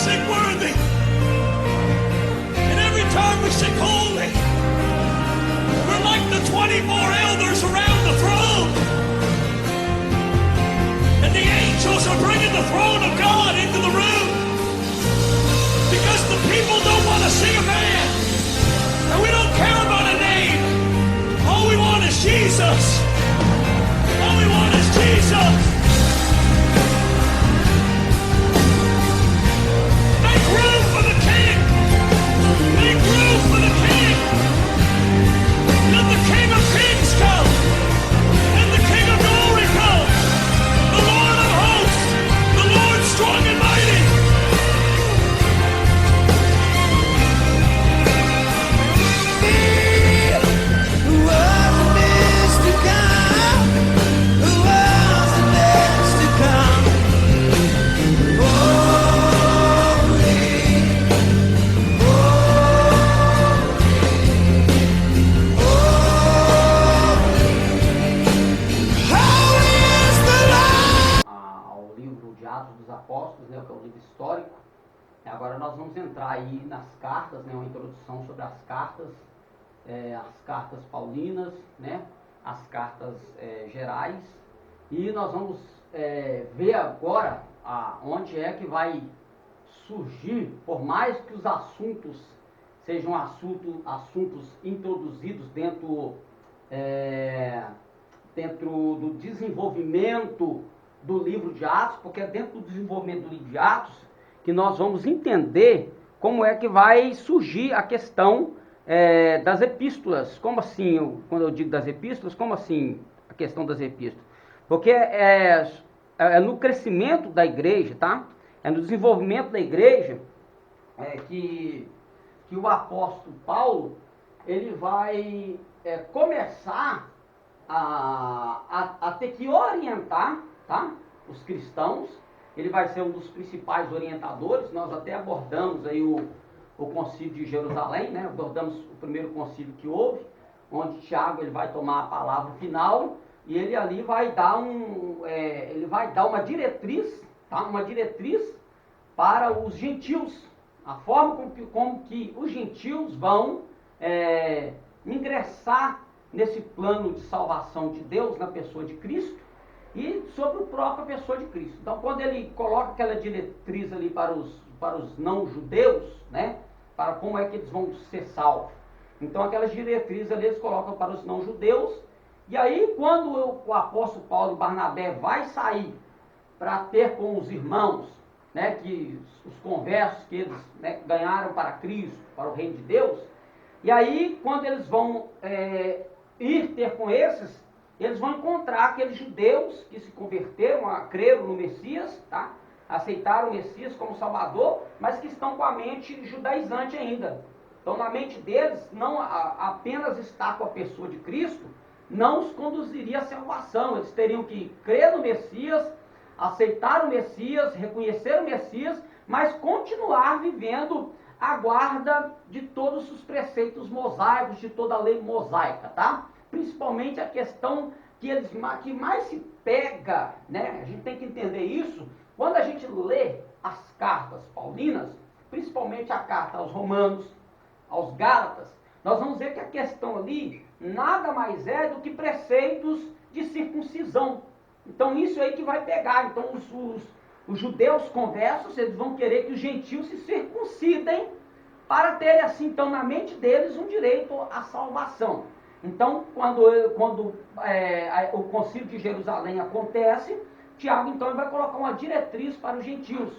sing worthy. And every time we sing holy, we're like the 24 elders around the throne. And the angels are bringing the throne of God into the room. Because the people don't want to see a man. And we don't care about a name. All we want is Jesus. All we want is Jesus. Make room for the King. Make room for the King. Let the King of Kings come. Let the King of Glory come. The Lord of Hosts. The Lord strong and mighty. Apóstolos, né, que é o livro histórico. Agora nós vamos entrar aí nas cartas, né, uma introdução sobre as cartas paulinas, né, as cartas gerais, e nós vamos ver agora onde é que vai surgir, por mais que os assuntos sejam assuntos introduzidos dentro do desenvolvimento do livro de Atos, porque é dentro do desenvolvimento do livro de Atos que nós vamos entender como é que vai surgir a questão das epístolas. Como assim, quando eu digo das epístolas, como assim a questão das epístolas? Porque é no crescimento da igreja, tá? É no desenvolvimento da igreja que o apóstolo Paulo, ele vai começar a ter que orientar, tá, os cristãos. Ele vai ser um dos principais orientadores. Nós até abordamos aí o concílio de Jerusalém, né? Abordamos o primeiro concílio que houve, onde Tiago ele vai tomar a palavra final e ele ali vai dar uma diretriz, tá? Uma diretriz para os gentios, a forma como que os gentios vão ingressar nesse plano de salvação de Deus na pessoa de Cristo e sobre a própria pessoa de Cristo. Então, quando ele coloca aquela diretriz ali para os não-judeus, né, para como é que eles vão ser salvos. Então, aquelas diretrizes ali eles colocam para os não-judeus, e aí quando o apóstolo Paulo e Barnabé vai sair para ter com os irmãos, né, que os conversos que eles, né, ganharam para Cristo, para o reino de Deus, e aí quando eles vão ir ter com esses, eles vão encontrar aqueles judeus que se converteram, creram no Messias, tá? Aceitaram o Messias como Salvador, mas que estão com a mente judaizante ainda. Então, na mente deles, não apenas estar com a pessoa de Cristo não os conduziria à salvação. Eles teriam que crer no Messias, aceitar o Messias, reconhecer o Messias, mas continuar vivendo a guarda de todos os preceitos mosaicos, de toda a lei mosaica, tá? Principalmente a questão que mais se pega, né? A gente tem que entender isso, quando a gente lê as cartas paulinas, principalmente a carta aos Romanos, aos Gálatas, nós vamos ver que a questão ali nada mais é do que preceitos de circuncisão. Então isso aí que vai pegar. Então os judeus conversos, eles vão querer que os gentios se circuncidem para terem assim, então, na mente deles um direito à salvação. Então, quando o concílio de Jerusalém acontece, Tiago, então, vai colocar uma diretriz para os gentios.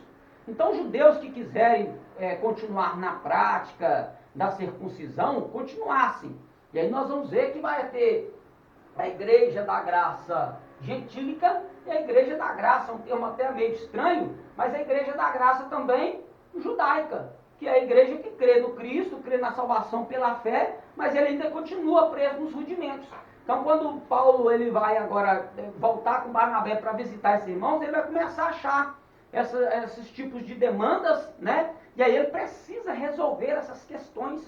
Então, os judeus que quiserem continuar na prática da circuncisão, continuassem. E aí nós vamos ver que vai ter a igreja da graça gentílica e a igreja da graça, um termo até meio estranho, mas a igreja da graça também judaica, que é a igreja que crê no Cristo, crê na salvação pela fé, mas ele ainda continua preso nos rudimentos. Então, quando Paulo ele vai agora voltar com Barnabé para visitar esses irmãos, ele vai começar a achar esses tipos de demandas, né? E aí ele precisa resolver essas questões.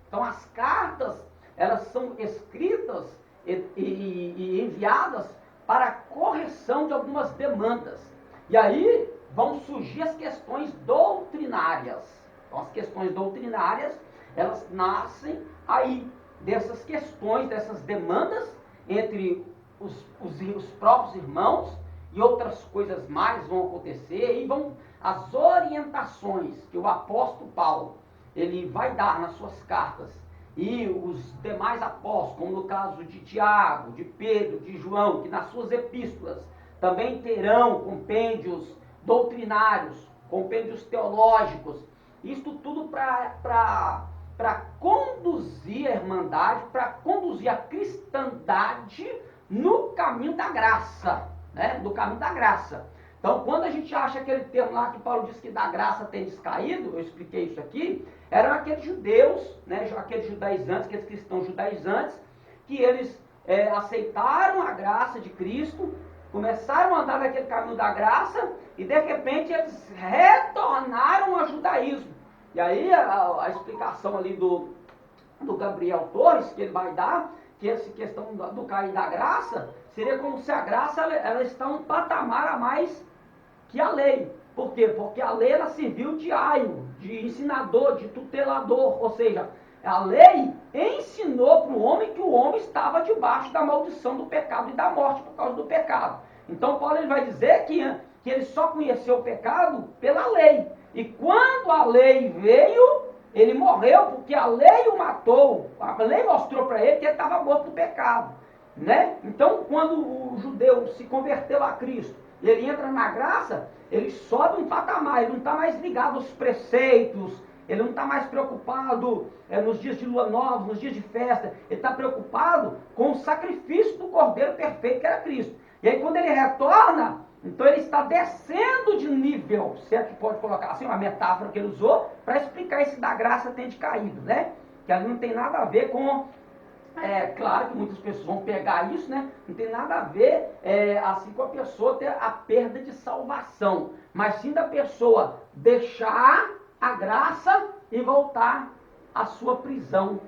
Então, as cartas, elas são escritas e enviadas para a correção de algumas demandas. E aí vão surgir as questões doutrinárias. Então, as questões doutrinárias, elas nascem aí dessas questões, dessas demandas entre os próprios irmãos, e outras coisas mais vão acontecer, e vão as orientações que o apóstolo Paulo ele vai dar nas suas cartas, e os demais apóstolos, como no caso de Tiago, de Pedro, de João, que nas suas epístolas também terão compêndios doutrinários, compêndios teológicos, isto tudo para conduzir a irmandade, para conduzir a cristandade no caminho da graça, né? No caminho da graça. Então, quando a gente acha aquele termo lá que Paulo diz que da graça tem descaído, eu expliquei isso aqui, eram aqueles judeus, né? Aqueles judaizantes, aqueles cristãos judaizantes, que eles aceitaram a graça de Cristo, começaram a andar naquele caminho da graça, e de repente eles retornaram ao judaísmo. E aí a explicação ali do Gabriel Torres, que ele vai dar, que essa questão do cair da graça, seria como se a graça ela está um patamar a mais que a lei. Por quê? Porque a lei ela serviu de aio, de ensinador, de tutelador, ou seja, a lei ensinou para o homem que o homem estava debaixo da maldição do pecado e da morte por causa do pecado. Então Paulo ele vai dizer que ele só conheceu o pecado pela lei. E quando a lei veio, ele morreu porque a lei o matou. A lei mostrou para ele que ele estava morto no pecado, né? Então, quando o judeu se converteu a Cristo e ele entra na graça, ele sobe um patamar, ele não está mais ligado aos preceitos, ele não está mais preocupado nos dias de lua nova, nos dias de festa, ele está preocupado com o sacrifício do Cordeiro perfeito que era Cristo. E aí, quando ele retorna, então ele está descendo de nível, se é que pode colocar assim, uma metáfora que ele usou, para explicar esse da graça ter decaído, né? Que ali não tem nada a ver com, claro que muitas pessoas vão pegar isso, né? Não tem nada a ver assim com a pessoa ter a perda de salvação, mas sim da pessoa deixar a graça e voltar à sua prisão,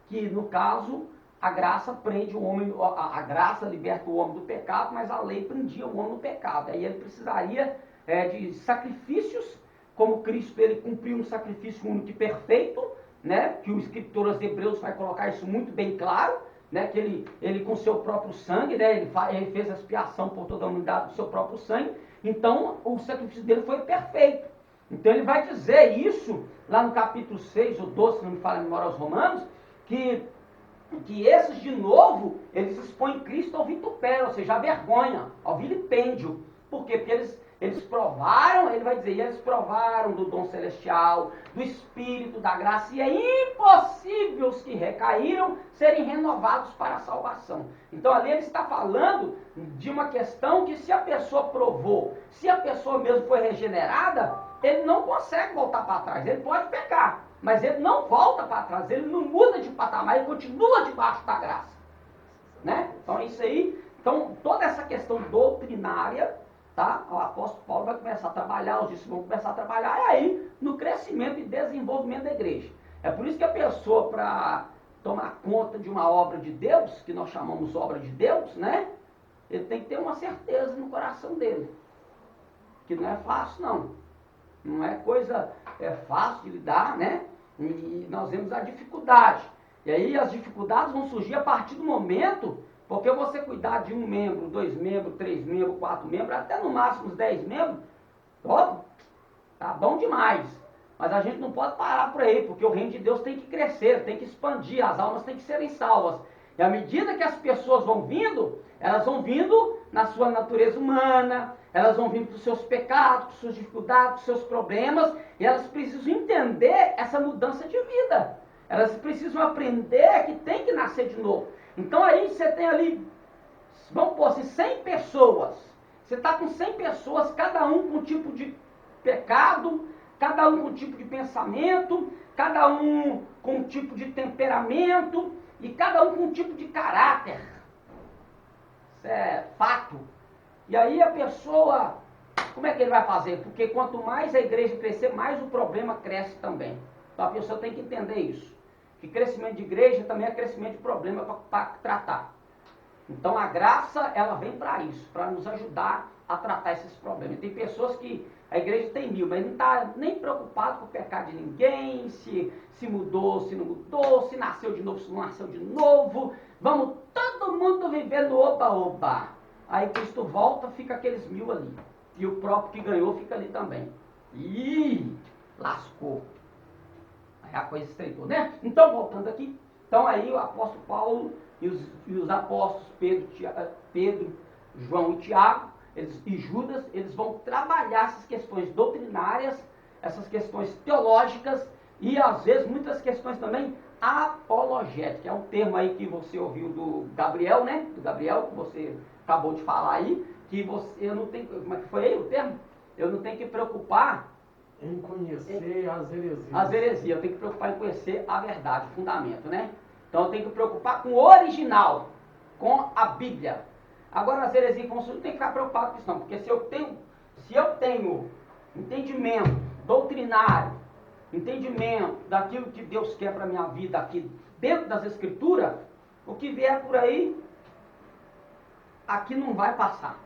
que no caso a graça prende o homem, a graça liberta o homem do pecado, mas a lei prendia o homem no pecado. Aí ele precisaria de sacrifícios, como Cristo ele cumpriu um sacrifício único e perfeito, né? Que o escritor aos Hebreus vai colocar isso muito bem claro, né? Que ele com seu próprio sangue, né? Ele fez a expiação por toda a humanidade do seu próprio sangue, então o sacrifício dele foi perfeito. Então ele vai dizer isso lá no capítulo 6 ou 12, se não me falha a memória aos Romanos, que esses de novo, eles expõem Cristo ao vitupério, ou seja, à vergonha, ao vilipêndio. Por quê? Porque eles provaram, ele vai dizer, eles provaram do dom celestial, do Espírito, da graça, e é impossível os que recaíram serem renovados para a salvação. Então ali ele está falando de uma questão que se a pessoa provou, se a pessoa mesmo foi regenerada, ele não consegue voltar para trás, ele pode pecar, mas ele não volta para trás, ele não muda de patamar, ele continua debaixo da graça, né? Então é isso aí. Então toda essa questão doutrinária, tá? O apóstolo Paulo vai começar a trabalhar, os discípulos vão começar a trabalhar, e aí no crescimento e desenvolvimento da igreja. É por isso que a pessoa, para tomar conta de uma obra de Deus, que nós chamamos obra de Deus, né? Ele tem que ter uma certeza no coração dele, que não é fácil não. Não é coisa fácil de lidar, né? E nós vemos a dificuldade. E aí as dificuldades vão surgir a partir do momento, porque você cuidar de 1 membro, 2 membros, 3 membros, 4 membros, até no máximo uns 10 membros, ó, tá bom demais. Mas a gente não pode parar por aí, porque o reino de Deus tem que crescer, tem que expandir, as almas têm que serem salvas. E à medida que as pessoas vão vindo, elas vão vindo na sua natureza humana, elas vão vindo com os seus pecados, com suas dificuldades, com seus problemas, e elas precisam entender essa mudança de vida. Elas precisam aprender que tem que nascer de novo. Então aí você tem ali, vamos pôr assim, 100 pessoas. Você está com 100 pessoas, cada um com um tipo de pecado, cada um com um tipo de pensamento, cada um com um tipo de temperamento, e cada um com um tipo de caráter. Isso é fato. E aí a pessoa, como é que ele vai fazer? Porque quanto mais a igreja crescer, mais o problema cresce também. Então a pessoa tem que entender isso. Que crescimento de igreja também é crescimento de problema para tratar. Então a graça, ela vem para isso, para nos ajudar a tratar esses problemas. Tem pessoas que A igreja tem 1000, mas não está nem preocupado com o pecado de ninguém, se mudou, se não mudou, se nasceu de novo, se não nasceu de novo. Vamos todo mundo viver no oba-oba. Aí Cristo volta, fica aqueles 1000 ali. E o próprio que ganhou fica ali também. Ih, lascou. Aí a coisa estreitou, né? Então, voltando aqui. Então aí o apóstolo Paulo e os apóstolos Pedro, João e Tiago, e Judas, eles vão trabalhar essas questões doutrinárias, essas questões teológicas e às vezes muitas questões também apologéticas. É um termo aí que você ouviu do Gabriel, né? Do Gabriel, que você acabou de falar aí, que você, eu não tenho, como é que foi aí o termo? Eu não tenho que preocupar em conhecer as heresias. As heresias, eu tenho que preocupar em conhecer a verdade, o fundamento, né? Então eu tenho que preocupar com o original, com a Bíblia. Agora as heresias não tem que ficar preocupado com isso não, porque se eu tenho entendimento doutrinário, entendimento daquilo que Deus quer para a minha vida aqui dentro das Escrituras, o que vier por aí, aqui não vai passar,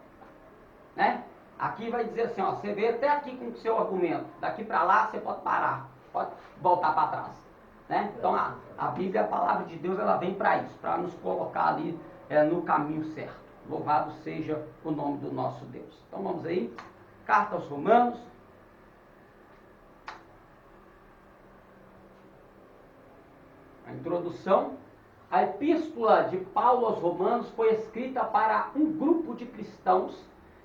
né? Aqui vai dizer assim, ó, você veio até aqui com o seu argumento, daqui para lá você pode parar, pode voltar para trás, né? Então a Bíblia, a palavra de Deus, ela vem para isso, para nos colocar ali no caminho certo. Louvado seja o nome do nosso Deus. Então vamos aí, carta aos Romanos. A introdução. A epístola de Paulo aos Romanos foi escrita para um grupo de cristãos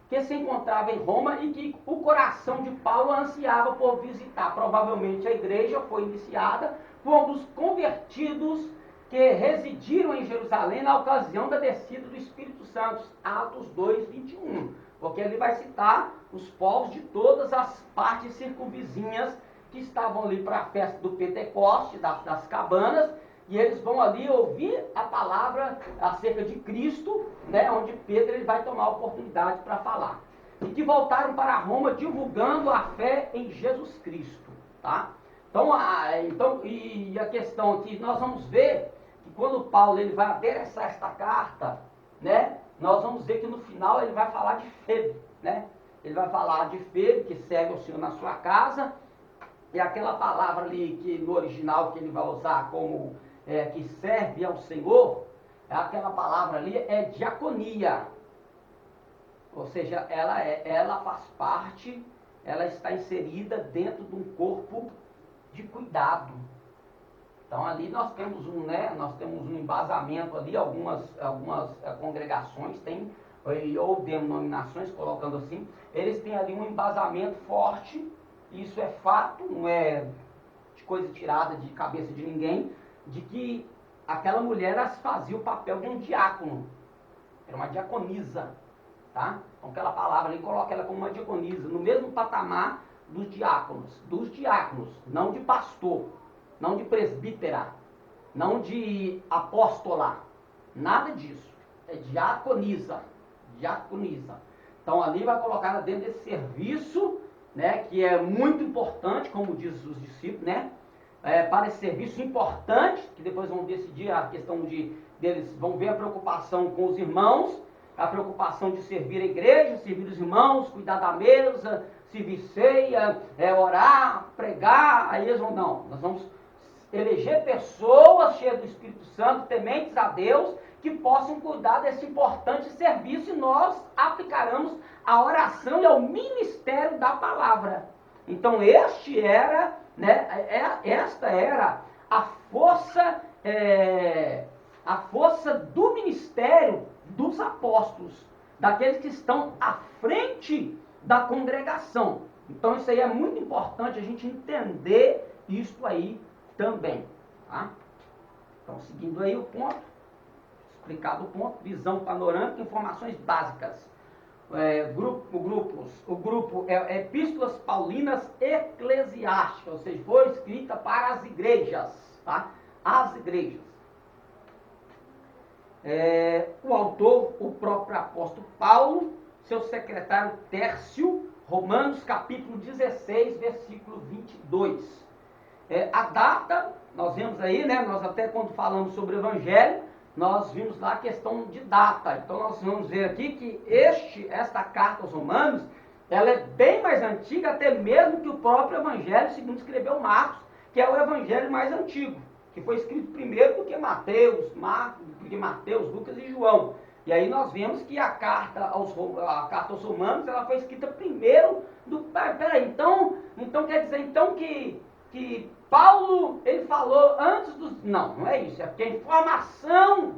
que se encontrava em Roma e que o coração de Paulo ansiava por visitar. Provavelmente a igreja foi iniciada por um dos convertidos que residiram em Jerusalém na ocasião da descida do Espírito Santo, Atos 2:21, porque ele vai citar os povos de todas as partes circunvizinhas que estavam ali para a festa do Pentecoste, das cabanas, e eles vão ali ouvir a palavra acerca de Cristo, né, onde Pedro ele vai tomar a oportunidade para falar. E que voltaram para Roma divulgando a fé em Jesus Cristo, tá? Então a questão que nós vamos ver que quando Paulo ele vai adereçar esta carta, né, nós vamos ver que no final ele vai falar de Febe, né? Ele vai falar de Febe, que serve ao Senhor na sua casa, e aquela palavra ali que no original que ele vai usar como que serve ao Senhor, aquela palavra ali é diaconia. Ou seja, ela faz parte, ela está inserida dentro de um corpo de cuidado. Então ali nós temos um embasamento ali, algumas congregações têm, ou denominações, colocando assim, eles têm ali um embasamento forte, isso é fato, não é de coisa tirada de cabeça de ninguém, de que aquela mulher fazia o papel de um diácono, era uma diaconisa, tá? Então aquela palavra ali coloca ela como uma diaconisa, no mesmo patamar dos diáconos, não de pastor, não de presbítera, não de apóstola, nada disso, é diaconisa. Então ali vai colocar ela dentro desse serviço, né, que é muito importante, como diz os discípulos, né? Para esse serviço importante, que depois vão decidir a questão deles vão ver a preocupação com os irmãos, a preocupação de servir a igreja, servir os irmãos, cuidar da mesa, servir ceia, orar, pregar. Aí eles vão, não, nós vamos eleger pessoas cheias do Espírito Santo, tementes a Deus, que possam cuidar desse importante serviço, e nós aplicaremos a oração e ao ministério da palavra. Então esta era a força do ministério dos apóstolos, daqueles que estão à frente da congregação. Então isso aí é muito importante a gente entender isso aí também, tá? Então seguindo aí o ponto, explicado o ponto, visão panorâmica, informações básicas. O grupo é Epístolas Paulinas Eclesiásticas, ou seja, foi escrita para as igrejas, tá? As igrejas. O autor, o próprio apóstolo Paulo, seu secretário Tércio, Romanos capítulo 16, versículo 22. A data, nós vemos aí, né? Nós até quando falamos sobre o Evangelho, nós vimos lá a questão de data. Então nós vamos ver aqui que esta carta aos Romanos, Ela é bem mais antiga até mesmo que o próprio Evangelho, segundo escreveu Marcos, que é o Evangelho mais antigo, que foi escrito primeiro do que Mateus, Lucas e João. E aí nós vemos que a carta aos Romanos, ela foi escrita primeiro do... Peraí, então quer dizer então que Paulo, ele falou antes dos... Não é isso, é porque a informação,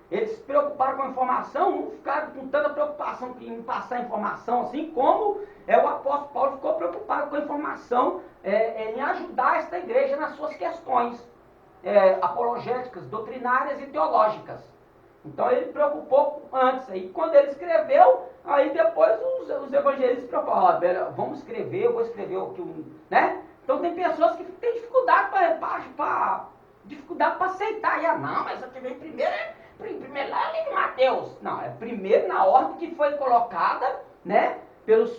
eles se preocuparam com a informação, não ficaram com tanta preocupação em passar a informação, assim como o apóstolo Paulo ficou preocupado com a informação, em ajudar esta igreja nas suas questões apologéticas, doutrinárias e teológicas. Então ele preocupou antes, aí quando ele escreveu, aí depois os evangelistas preocuparam, vamos escrever, eu vou escrever o que né? Então tem pessoas que têm dificuldade para aceitar, não, mas aqui vem primeiro lá ali de Mateus. Não, é primeiro na ordem que foi colocada, né? Pelos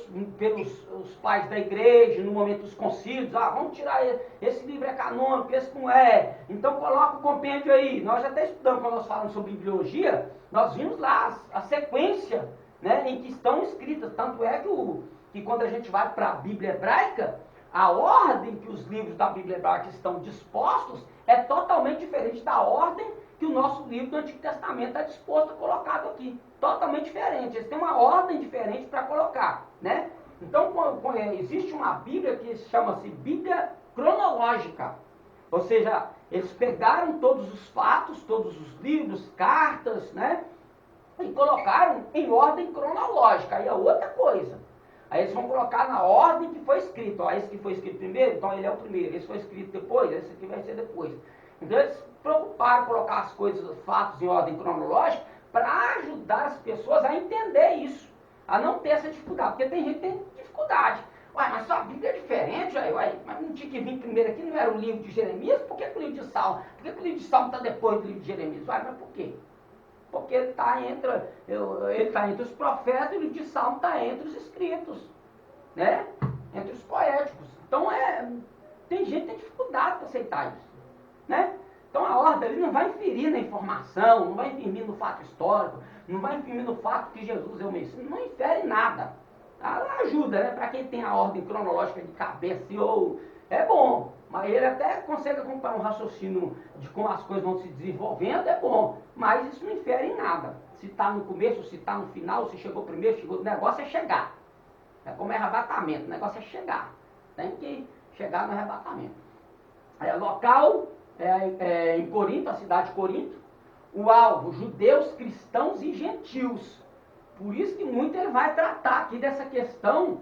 os pais da igreja, no momento dos concílios, vamos tirar esse livro é canônico, esse não é, então coloca o compêndio aí. Nós já até estudamos, quando nós falamos sobre bibliologia, nós vimos lá a sequência, né, em que estão escritas, tanto é que quando a gente vai para a Bíblia hebraica, a ordem que os livros da Bíblia hebraica estão dispostos é totalmente diferente da ordem que o nosso livro do Antigo Testamento está disposto, colocado aqui. Totalmente diferente. Eles têm uma ordem diferente para colocar, né? Então, existe uma Bíblia que chama-se Bíblia cronológica. Ou seja, eles pegaram todos os fatos, todos os livros, cartas, né? E colocaram em ordem cronológica. Aí é outra coisa. Aí eles vão colocar na ordem que foi escrito. Esse que foi escrito primeiro, então ele é o primeiro. Esse foi escrito depois, esse aqui vai ser depois. Então eles se preocuparam em colocar as coisas, os fatos em ordem cronológica para ajudar as pessoas a entender isso, a não ter essa dificuldade. Porque tem gente que tem dificuldade. Mas sua Bíblia é diferente, mas não tinha que vir primeiro aqui, não era o livro de Jeremias? Por que o livro de Salmo? Por que o livro de Salmo está depois do livro de Jeremias? Mas por quê? Porque ele está entre os profetas e o livro de Salmo está entre os escritos, né? Entre os poéticos. Então tem gente que tem dificuldade para aceitar isso, né? Então a ordem ali não vai inferir na informação, não vai inferir no fato histórico, não vai inferir no fato que Jesus é o Messias, não infere nada. Ela ajuda, né? Para quem tem a ordem cronológica de cabeça, é bom, mas ele até consegue acompanhar um raciocínio de como as coisas vão se desenvolvendo, é bom, mas isso não infere em nada. Se está no começo, se está no final, se chegou primeiro, o negócio é chegar. É como arrebatamento, o negócio é chegar. Tem que chegar no arrebatamento. Local em Corinto, a cidade de Corinto, o alvo, judeus, cristãos e gentios. Por isso que muito ele vai tratar aqui dessa questão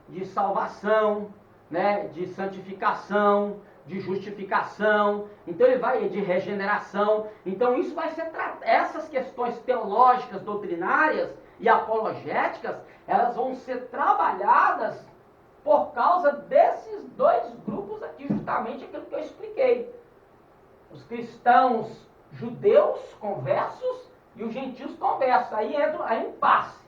de salvação, né, de santificação, de justificação, então ele vai de regeneração. Então isso vai ser essas questões teológicas, doutrinárias e apologéticas, elas vão ser trabalhadas por causa desses dois grupos aqui, justamente aquilo que eu expliquei. Os cristãos judeus conversos e os gentios conversos. Aí entra a impasse.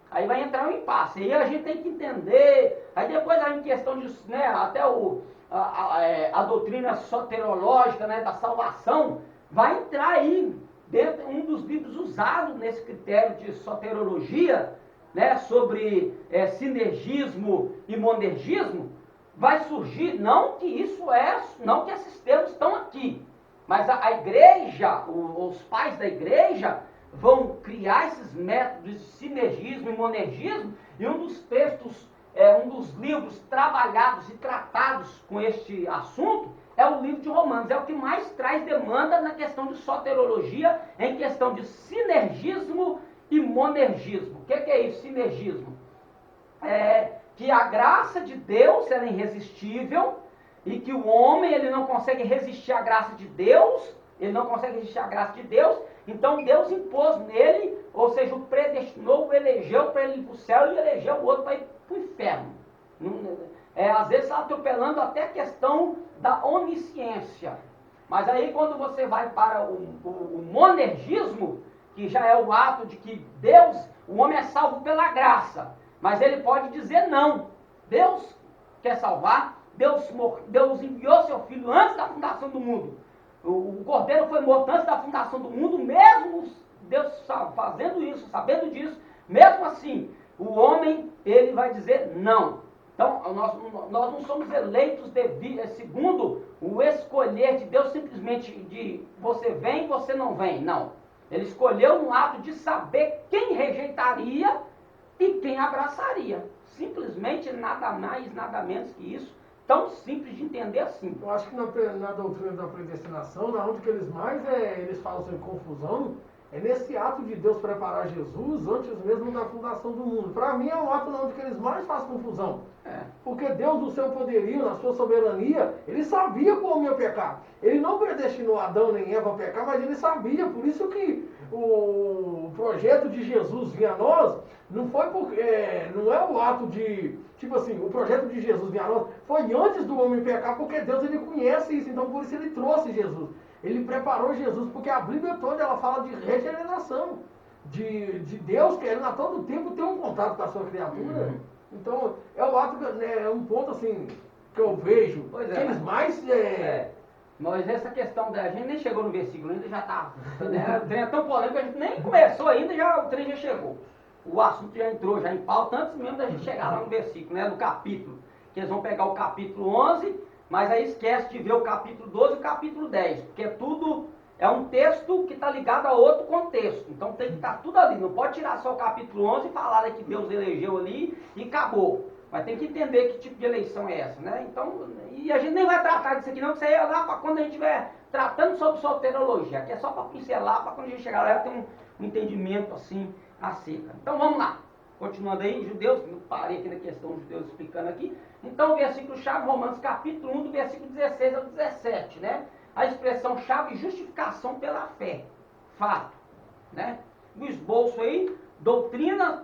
Aí vai entrar um impasse. Aí a gente tem que entender. Aí depois em questão de, né, até a doutrina soterológica, né, da salvação, vai entrar aí dentro um dos livros usados nesse critério de soterologia, né, sobre sinergismo e monergismo. Vai surgir, não que esses termos estão aqui, mas a igreja, os pais da igreja vão criar esses métodos de sinergismo e monergismo, e um dos textos, um dos livros trabalhados e tratados com este assunto é o livro de Romanos. É o que mais traz demanda na questão de soterologia, em questão de sinergismo e monergismo. O que é isso, sinergismo? Que a graça de Deus ela é irresistível e que o homem ele não consegue resistir à graça de Deus, então Deus impôs nele, ou seja, o predestinou, o elegeu para ele ir para o céu e elegeu o outro para ir para o inferno. Às vezes está atropelando até a questão da onisciência. Mas aí quando você vai para o monergismo, que já é o ato de que Deus, o homem é salvo pela graça, mas ele pode dizer não. Deus quer salvar, Deus enviou seu filho antes da fundação do mundo. O cordeiro foi morto antes da fundação do mundo, mesmo Deus fazendo isso, sabendo disso, mesmo assim, o homem, ele vai dizer não. Então, nós não somos eleitos segundo o escolher de Deus, simplesmente de você vem, você não vem. Não. Ele escolheu no ato de saber quem rejeitaria e quem abraçaria. Simplesmente nada mais, nada menos que isso. Tão simples de entender assim. Eu acho que na doutrina da predestinação, na onde que eles mais eles falam sobre confusão, é nesse ato de Deus preparar Jesus antes mesmo da fundação do mundo. Para mim é um ato onde que eles mais fazem confusão. Porque Deus, no seu poderio, na sua soberania, ele sabia como ia pecar. Ele não predestinou Adão nem Eva a pecar, mas ele sabia. Por isso que o projeto de Jesus vir a nós não foi não é o ato de, tipo assim, o projeto de Jesus vir a nós foi antes do homem pecar, porque Deus ele conhece isso, então por isso ele trouxe Jesus. Ele preparou Jesus, porque a Bíblia toda ela fala de regeneração, de Deus querendo a todo tempo ter um contato com a sua criatura. Então, é o ato, é um ponto assim, que eu vejo, que eles mais... Mas essa questão a gente nem chegou no versículo ainda, já está. Né? O trem é tão polêmico que a gente nem começou ainda, o trem já chegou. O assunto já entrou já em pauta antes mesmo da gente chegar lá no versículo, né? No capítulo. Que eles vão pegar o capítulo 11, mas aí esquece de ver o capítulo 12 e o capítulo 10, porque tudo é um texto que está ligado a outro contexto. Então tem que estar tudo ali. Não pode tirar só o capítulo 11 e falar que Deus elegeu ali e acabou. Mas tem que entender que tipo de eleição é essa, né? Então, e a gente nem vai tratar disso aqui não, que isso aí é lá para quando a gente estiver tratando sobre soterologia. Aqui é só para pincelar, para quando a gente chegar lá ter um entendimento assim acerca. Então vamos lá. Continuando aí, judeus, eu parei aqui na questão dos judeus explicando aqui. Então o versículo-chave, Romanos capítulo 1, do versículo 16 ao 17, né? A expressão-chave, justificação pela fé. Fato, né? O esboço aí, doutrina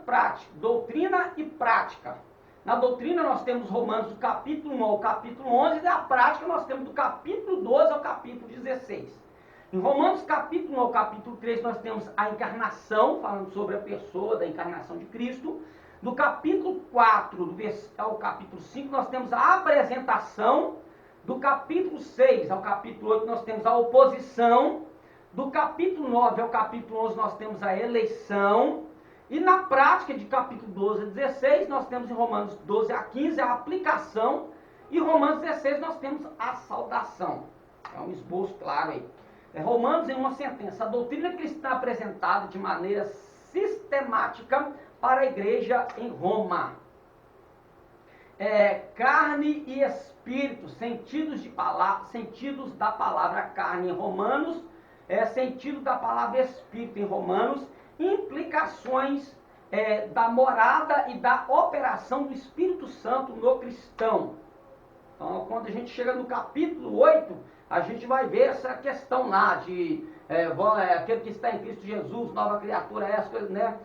e prática. Na doutrina nós temos Romanos do capítulo 1 ao capítulo 11, e na prática nós temos do capítulo 12 ao capítulo 16. Em Romanos capítulo 1 ao capítulo 3 nós temos a encarnação, falando sobre a pessoa da encarnação de Cristo. Do capítulo 4 ao capítulo 5 nós temos a apresentação. Do capítulo 6 ao capítulo 8 nós temos a oposição. Do capítulo 9 ao capítulo 11 nós temos a eleição. E na prática, de capítulo 12 a 16, nós temos em Romanos 12 a 15 a aplicação. E Romanos 16 nós temos a saudação. É um esboço claro aí. Romanos, em uma sentença, a doutrina cristã apresentada de maneira sistemática para a igreja em Roma. Carne e espírito, sentidos da palavra carne em Romanos, sentido da palavra espírito em Romanos, implicações da morada e da operação do Espírito Santo no cristão. Então, quando a gente chega no capítulo 8, a gente vai ver essa questão lá de aquele que está em Cristo Jesus, nova criatura, essas coisas, né?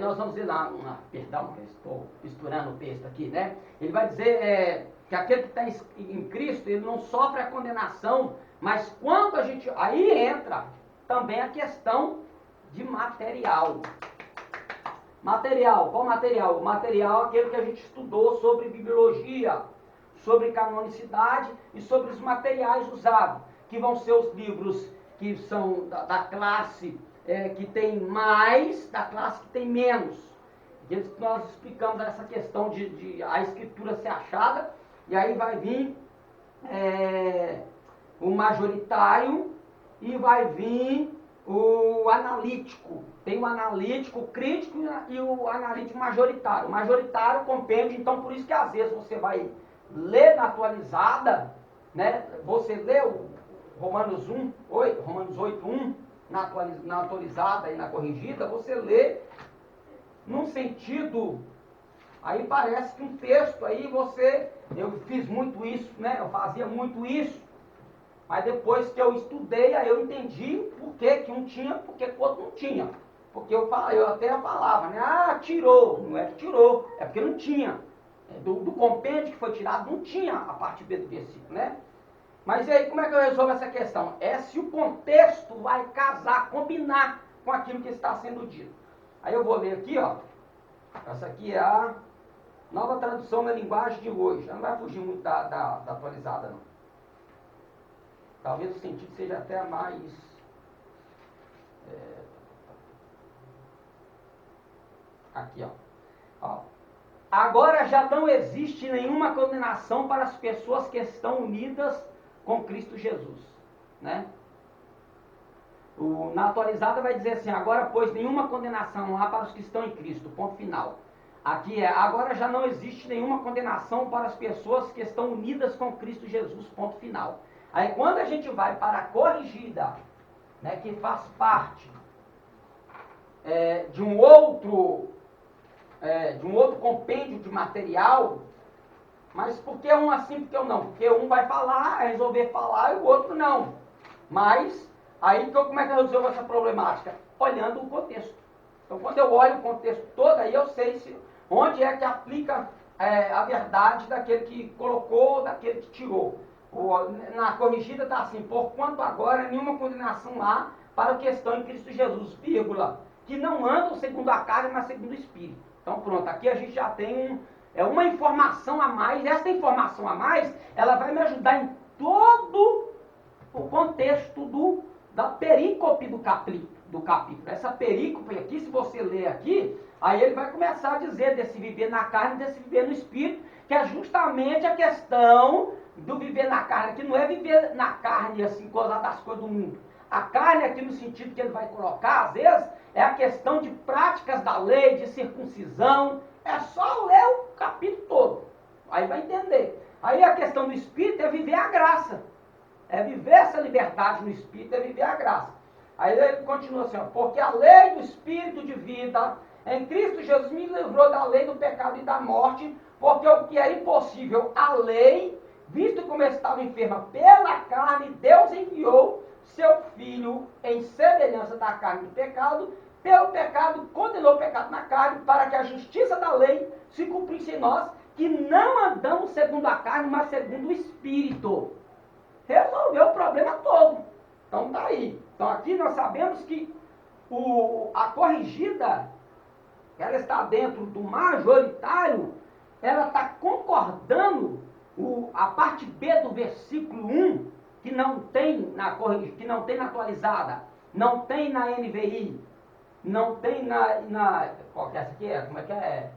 Nós vamos ver lá, perdão, estou misturando o texto aqui, né? Ele vai dizer que aquele que está em Cristo, ele não sofre a condenação, mas quando a gente... Aí entra também a questão de material. Material, qual material? O material é aquele que a gente estudou sobre bibliologia, sobre canonicidade e sobre os materiais usados, que vão ser os livros que são da classe que tem mais, da classe que tem menos. Nós explicamos essa questão de a escritura ser achada, e aí vai vir o majoritário e vai vir o analítico. Tem o analítico o crítico e o analítico majoritário. O majoritário compende, então por isso que às vezes você vai ler na atualizada, né? Você lê o Romanos 8:1 na atualizada e na corrigida, você lê num sentido, aí parece que um texto aí eu fiz muito isso, né? Eu fazia muito isso, mas depois que eu estudei, aí eu entendi por que um tinha, por que o outro não tinha. Porque eu até falava, né? Tirou, não é que tirou, é porque não tinha. Do compêndio que foi tirado, não tinha a parte B do versículo, né? Mas e aí, como é que eu resolvo essa questão? Se o contexto vai casar, combinar com aquilo que está sendo dito. Aí eu vou ler aqui, ó. Essa aqui é a nova tradução na linguagem de hoje. Não vai fugir muito da atualizada, não. Talvez o sentido seja até mais... Aqui, ó. Ó. Agora já não existe nenhuma condenação para as pessoas que estão unidas com Cristo Jesus, né? Na atualizada vai dizer assim, agora pois nenhuma condenação há para os que estão em Cristo, ponto final. Aqui agora já não existe nenhuma condenação para as pessoas que estão unidas com Cristo Jesus, ponto final. Aí quando a gente vai para a corrigida, né, que faz parte de um outro compêndio de material, mas por que um assim, por que um não? Porque um vai falar, resolver falar e o outro não. Mas aí como é que eu resolvo essa problemática? Olhando o contexto. Então quando eu olho o contexto todo, aí eu sei onde é que aplica a verdade daquele que colocou, daquele que tirou. Na corrigida está assim, porquanto agora nenhuma condenação há para o que estão em Cristo Jesus, vírgula, que não andam segundo a carne, mas segundo o Espírito. Então pronto, aqui a gente já tem uma informação a mais. Essa informação a mais, ela vai me ajudar em todo o contexto da perícope do capítulo. Essa perícope aqui, se você ler aqui, aí ele vai começar a dizer desse viver na carne, desse viver no Espírito, que é justamente a questão do viver na carne, que não é viver na carne assim, coisa das coisas do mundo. A carne aqui no sentido que ele vai colocar, às vezes, é a questão de práticas da lei, de circuncisão. É só ler o capítulo todo. Aí vai entender. Aí a questão do Espírito é viver a graça. É viver essa liberdade no Espírito, é viver a graça. Aí ele continua assim, ó, porque a lei do Espírito de vida em Cristo Jesus me livrou da lei do pecado e da morte, porque o que é impossível a lei, visto como eu estava enferma pela carne, Deus enviou seu Filho em semelhança da carne do pecado, pelo pecado, condenou o pecado na carne, para que a justiça da lei se cumprisse em nós, que não andamos segundo a carne, mas segundo o Espírito. Resolveu o problema todo. Então tá aí. Então aqui nós sabemos que a corrigida, ela está dentro do majoritário, ela está concordando a parte B do versículo 1, que não tem na atualizada, não tem na NVI, não tem qual que é essa aqui? Como é que é?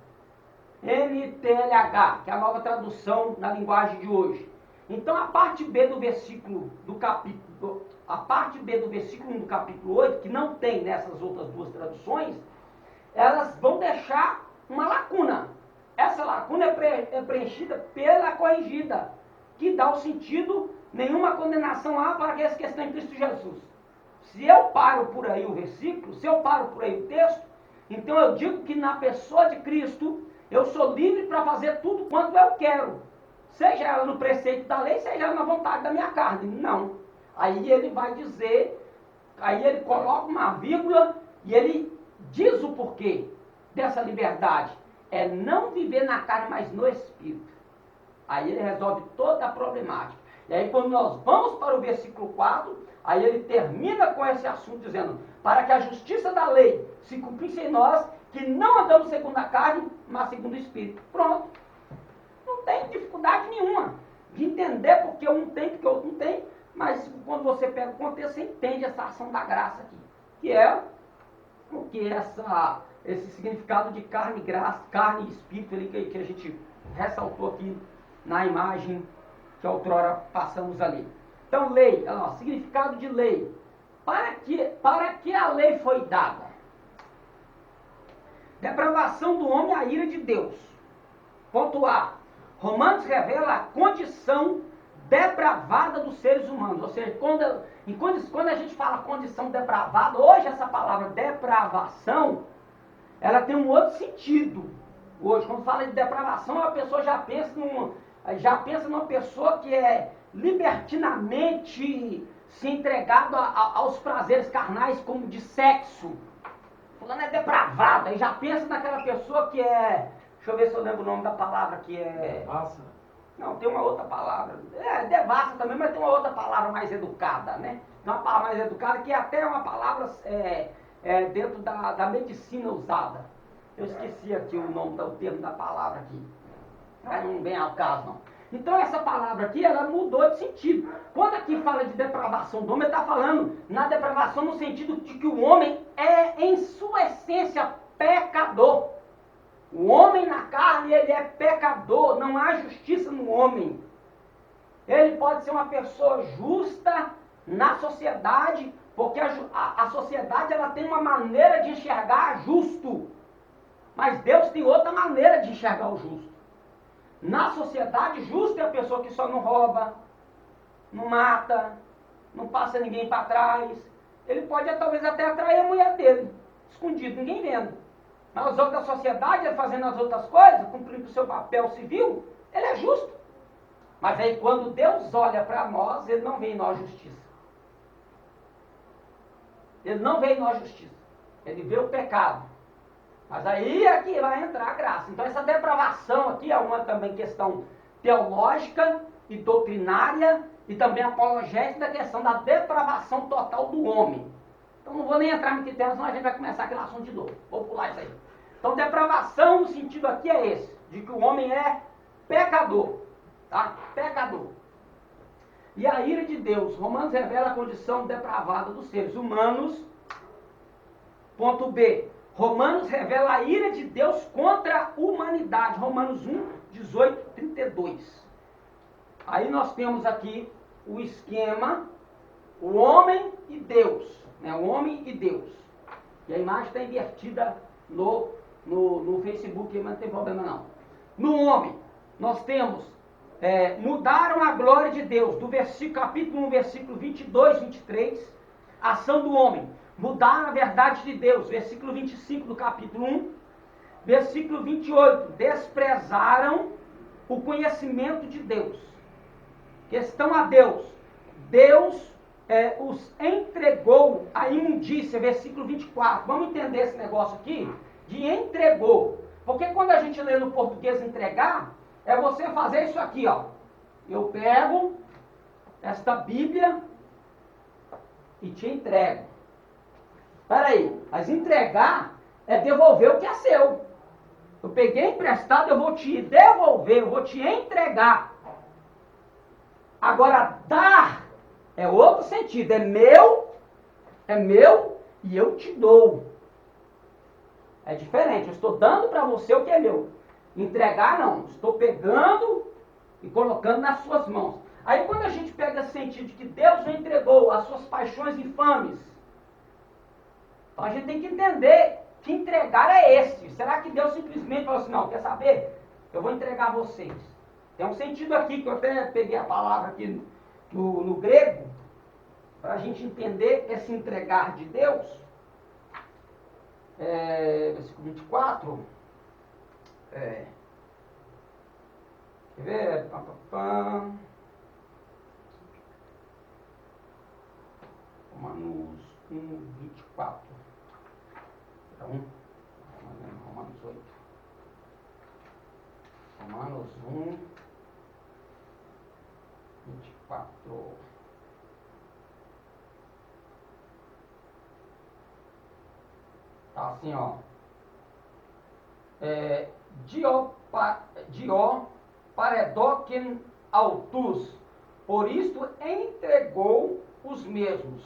NTLH, que é a nova tradução na linguagem de hoje. Então a parte B do versículo do capítulo, a parte B do versículo 1 do capítulo 8, que não tem nessas outras duas traduções, elas vão deixar uma lacuna. Essa lacuna é preenchida pela corrigida, que dá o sentido, nenhuma condenação há para aqueles que estão em Cristo Jesus. Se eu paro por aí o versículo, se eu paro por aí o texto, então eu digo que na pessoa de Cristo, eu sou livre para fazer tudo quanto eu quero. Seja ela no preceito da lei, seja ela na vontade da minha carne. Não. Aí ele vai dizer, aí ele coloca uma vírgula e ele diz o porquê dessa liberdade. É não viver na carne, mas no Espírito. Aí ele resolve toda a problemática. E aí quando nós vamos para o versículo 4, aí ele termina com esse assunto dizendo, para que a justiça da lei se cumprisse em nós, que não andamos segundo a carne, mas segundo o Espírito. Pronto. Não tem dificuldade nenhuma de entender porque um tem, porque o outro não tem, mas quando você pega o contexto, você entende essa ação da graça aqui, que é o que esse significado de carne, graça, carne e espírito ali que a gente ressaltou aqui na imagem que outrora passamos ali. Então, lei, significado de lei. Para que a lei foi dada? Depravação do homem à ira de Deus. Ponto A. Romanos revela a condição depravada dos seres humanos. Ou seja, quando a gente fala condição depravada, hoje essa palavra depravação, ela tem um outro sentido. Hoje, quando fala de depravação, a pessoa já pensa numa pessoa que é libertinamente se entregado aos prazeres carnais, como de sexo. Fulano é depravado, aí já pensa naquela pessoa que é... Deixa eu ver se eu lembro o nome da palavra que é... Devassa. Não, tem uma outra palavra. Devassa também, mas tem uma outra palavra mais educada, né? Tem uma palavra mais educada que é até uma palavra dentro da medicina usada. Eu esqueci aqui o termo da palavra aqui. Não vem ao caso, não. Então essa palavra aqui, ela mudou de sentido. Quando aqui fala de depravação do homem, está falando na depravação no sentido de que o homem é, em sua essência, pecador. O homem na carne, ele é pecador, não há justiça no homem. Ele pode ser uma pessoa justa na sociedade, porque a sociedade ela tem uma maneira de enxergar justo. Mas Deus tem outra maneira de enxergar o justo. Na sociedade, justo é a pessoa que só não rouba, não mata, não passa ninguém para trás. Ele pode talvez até atrair a mulher dele, escondido, ninguém vendo. Mas as outras sociedades, ele fazendo as outras coisas, cumprindo o seu papel civil, ele é justo. Mas aí quando Deus olha para nós, ele não vê em nós justiça. Ele não vê em nós justiça. Ele vê o pecado. Mas aí é que vai entrar a graça. Então essa depravação aqui é uma também questão teológica e doutrinária e também apologética da questão da depravação total do homem. Então não vou nem entrar muito em tema, senão a gente vai começar aquele assunto de novo. Vou pular isso aí. Então depravação no sentido aqui é esse, de que o homem é pecador. Tá? Pecador. E a ira de Deus. Romanos revela a condição depravada dos seres humanos. Ponto B. Romanos revela a ira de Deus contra a humanidade. Romanos 1, 18, 32. Aí nós temos aqui o esquema, o homem e Deus. Né? O homem e Deus. E a imagem está invertida no Facebook, mas não tem problema não. No homem, nós temos, mudaram a glória de Deus, do capítulo 1, versículo 22, 23, ação do homem. Mudaram a verdade de Deus, versículo 25 do capítulo 1, versículo 28, desprezaram o conhecimento de Deus. Questão a Deus. Deus os entregou à imundícia, versículo 24. Vamos entender esse negócio aqui de entregou. Porque quando a gente lê no português entregar, é você fazer isso aqui, ó. Eu pego esta Bíblia e te entrego. Espera aí, mas entregar é devolver o que é seu. Eu peguei emprestado, eu vou te devolver, eu vou te entregar. Agora, dar é outro sentido, é meu e eu te dou. É diferente, eu estou dando para você o que é meu. Entregar não, estou pegando e colocando nas suas mãos. Aí quando a gente pega esse sentido de que Deus não entregou as suas paixões infames, então a gente tem que entender que entregar é esse. Será que Deus simplesmente falou assim, não, quer saber? Eu vou entregar a vocês. Tem um sentido aqui, que eu até peguei a palavra aqui no grego, para a gente entender esse entregar de Deus. Versículo 24. Quer ver? Romanos 1, 24. Então, Romanos 8. Romanos 1, 24. Tá assim, ó. Dio paredoken autus, por isto entregou os mesmos.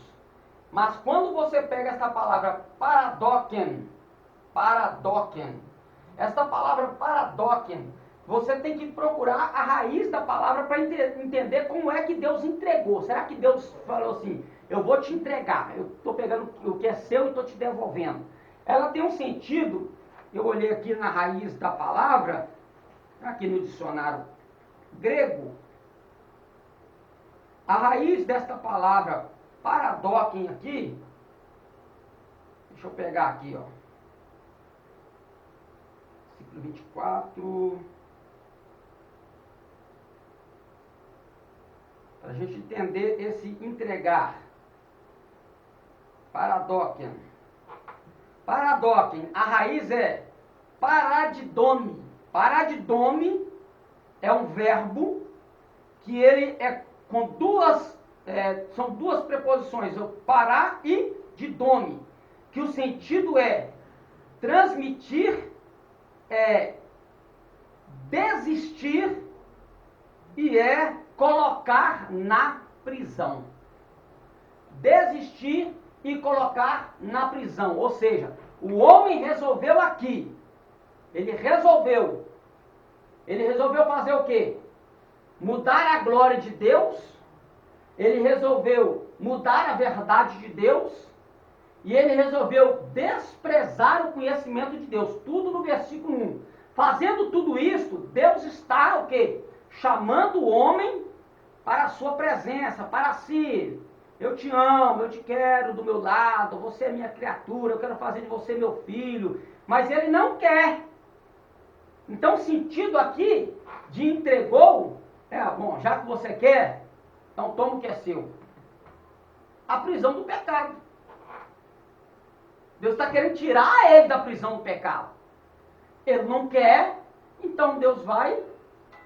Mas quando você pega essa palavra paradoken, esta palavra paradoken, você tem que procurar a raiz da palavra para entender como é que Deus entregou. Será que Deus falou assim, eu vou te entregar, eu estou pegando o que é seu e estou te devolvendo? Ela tem um sentido, eu olhei aqui na raiz da palavra, aqui no dicionário grego, a raiz desta palavra paradoken aqui, deixa eu pegar aqui, ó, versículo 24, para a gente entender esse entregar, paradoken, a raiz é paradidome. Paradidome é um verbo que ele é com são duas preposições, o pará e didome, que o sentido é transmitir, desistir e colocar na prisão. Desistir e colocar na prisão. Ou seja, o homem resolveu aqui Ele resolveu fazer o quê? Mudar a glória de Deus, ele resolveu mudar a verdade de Deus, e ele resolveu desprezar o conhecimento de Deus. Tudo no versículo 1. Fazendo tudo isso, Deus está o quê? Chamando o homem para a sua presença, para si. Eu te amo, eu te quero do meu lado, você é minha criatura, eu quero fazer de você meu filho. Mas ele não quer. Então o sentido aqui de entregou, bom, já que você quer, então toma o que é seu. A prisão do pecado. Deus está querendo tirar ele da prisão do pecado. Ele não quer, então Deus vai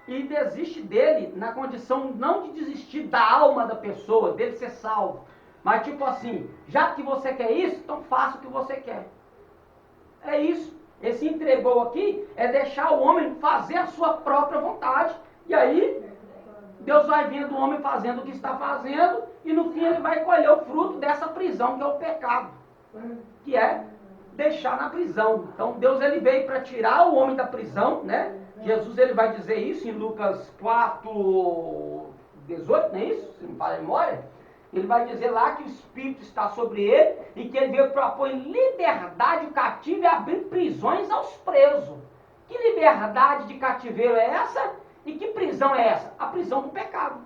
e desiste dele na condição não de desistir da alma da pessoa, dele ser salvo. Mas tipo assim, já que você quer isso, então faça o que você quer. É isso. Esse entregou aqui é deixar o homem fazer a sua própria vontade. E aí, Deus vai vendo o homem fazendo o que está fazendo e no fim ele vai colher o fruto dessa prisão que é o pecado. Que é deixar na prisão. Então Deus ele veio para tirar o homem da prisão, né? Jesus ele vai dizer isso em Lucas 4, 18, não é isso? Se não me falha a memória. Ele vai dizer lá que o Espírito está sobre ele e que ele veio propor em liberdade o cativo e abrir prisões aos presos. Que liberdade de cativeiro é essa? E que prisão é essa? A prisão do pecado.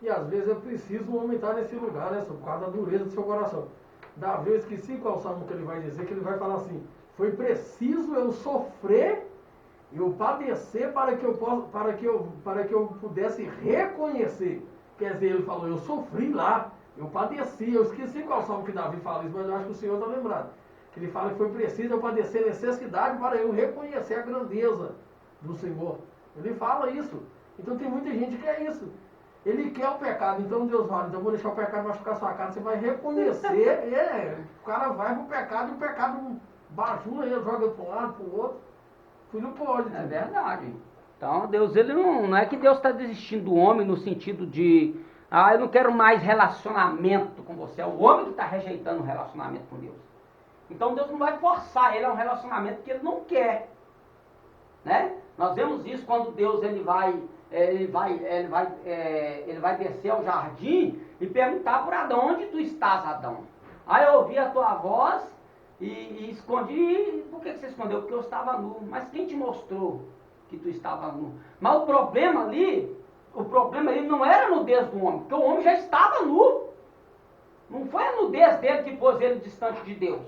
E às vezes é preciso o homem estar nesse lugar, né, por causa da dureza do seu coração. Davi, eu esqueci qual salmo que ele vai dizer, que ele vai falar assim: foi preciso eu sofrer, eu padecer para que eu pudesse reconhecer. Quer dizer, ele falou, eu sofri lá, eu padeci. Eu esqueci qual salmo que Davi fala isso, mas eu acho que o Senhor está lembrado. Que ele fala que foi preciso eu padecer necessidade para eu reconhecer a grandeza do Senhor. Ele fala isso. Então tem muita gente que é isso. Ele quer o pecado, então Deus fala, então eu vou deixar o pecado machucar sua cara, você vai reconhecer, o cara vai pro pecado e o pecado bajula ele, joga para um lado, para o outro. Não pode. É verdade. Então Deus, ele não é que Deus está desistindo do homem no sentido de, eu não quero mais relacionamento com você, é o homem que está rejeitando o relacionamento com Deus. Então Deus não vai forçar ele a um relacionamento que ele não quer. Né? Nós vemos isso quando Deus ele vai descer ao jardim e perguntar por Adão, onde tu estás, Adão? Aí eu ouvi a tua voz e escondi. Por que você escondeu? Porque eu estava nu. Mas quem te mostrou que tu estava nu? Mas o problema ali não era a nudez do homem, porque o homem já estava nu. Não foi a nudez dele que pôs ele distante de Deus.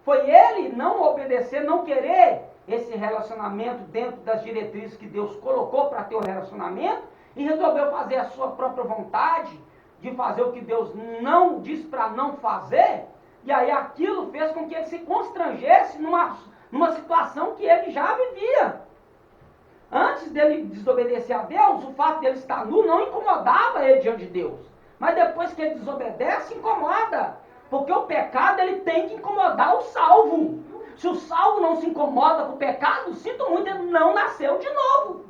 Foi ele não obedecer, não querer esse relacionamento dentro das diretrizes que Deus colocou para ter o relacionamento e resolveu fazer a sua própria vontade de fazer o que Deus não diz para não fazer, e aí aquilo fez com que ele se constrangesse numa situação que ele já vivia. Antes dele desobedecer a Deus, o fato dele estar nu não incomodava ele diante de Deus, mas depois que ele desobedece, incomoda, porque o pecado ele tem que incomodar o salvo. Se o salvo não se incomoda com o pecado, sinto muito, ele não nasceu de novo.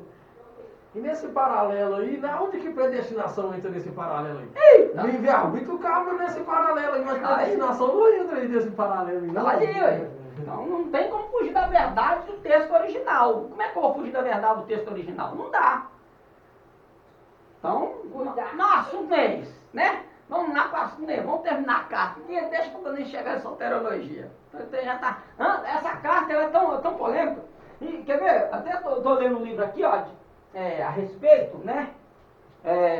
E nesse paralelo aí, onde que predestinação entra nesse paralelo aí? Eita! Livre-arbítrio cabe nesse paralelo aí, mas predestinação não entra aí nesse paralelo aí, não. Tá ali, ué. Então não tem como fugir da verdade do texto original. Como é que eu vou fugir da verdade do texto original? Não dá. Então, nossa, um mês, né? Vamos lá para vamos terminar a carta. Deixa quando nem chegar em soterologia. Então, já tá, essa carta ela é tão polêmica. E, quer ver? Até estou lendo um livro aqui, ó, a respeito, né?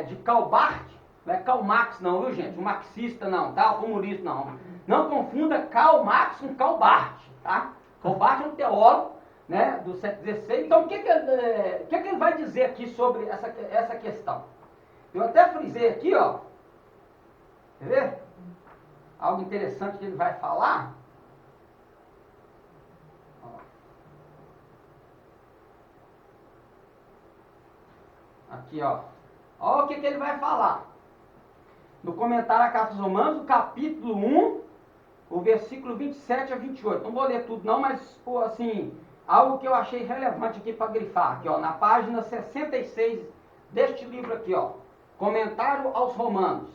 De Karl Barth. Não é Karl Marx não, viu gente? O marxista não, tá? O comunista não. Não confunda Karl Marx com Karl Barth, tá? Karl Barth é um teólogo, né? Do século XVI. Então, o que ele vai dizer aqui sobre essa questão? Eu até frisei aqui, ó. Quer ver? Algo interessante que ele vai falar. Aqui, ó. Olha o que ele vai falar. No comentário à Carta aos Romanos, o capítulo 1, o versículo 27 a 28. Não vou ler tudo não, mas, pô, assim, algo que eu achei relevante aqui para grifar. Aqui, ó, na página 66 deste livro aqui, ó. Comentário aos Romanos.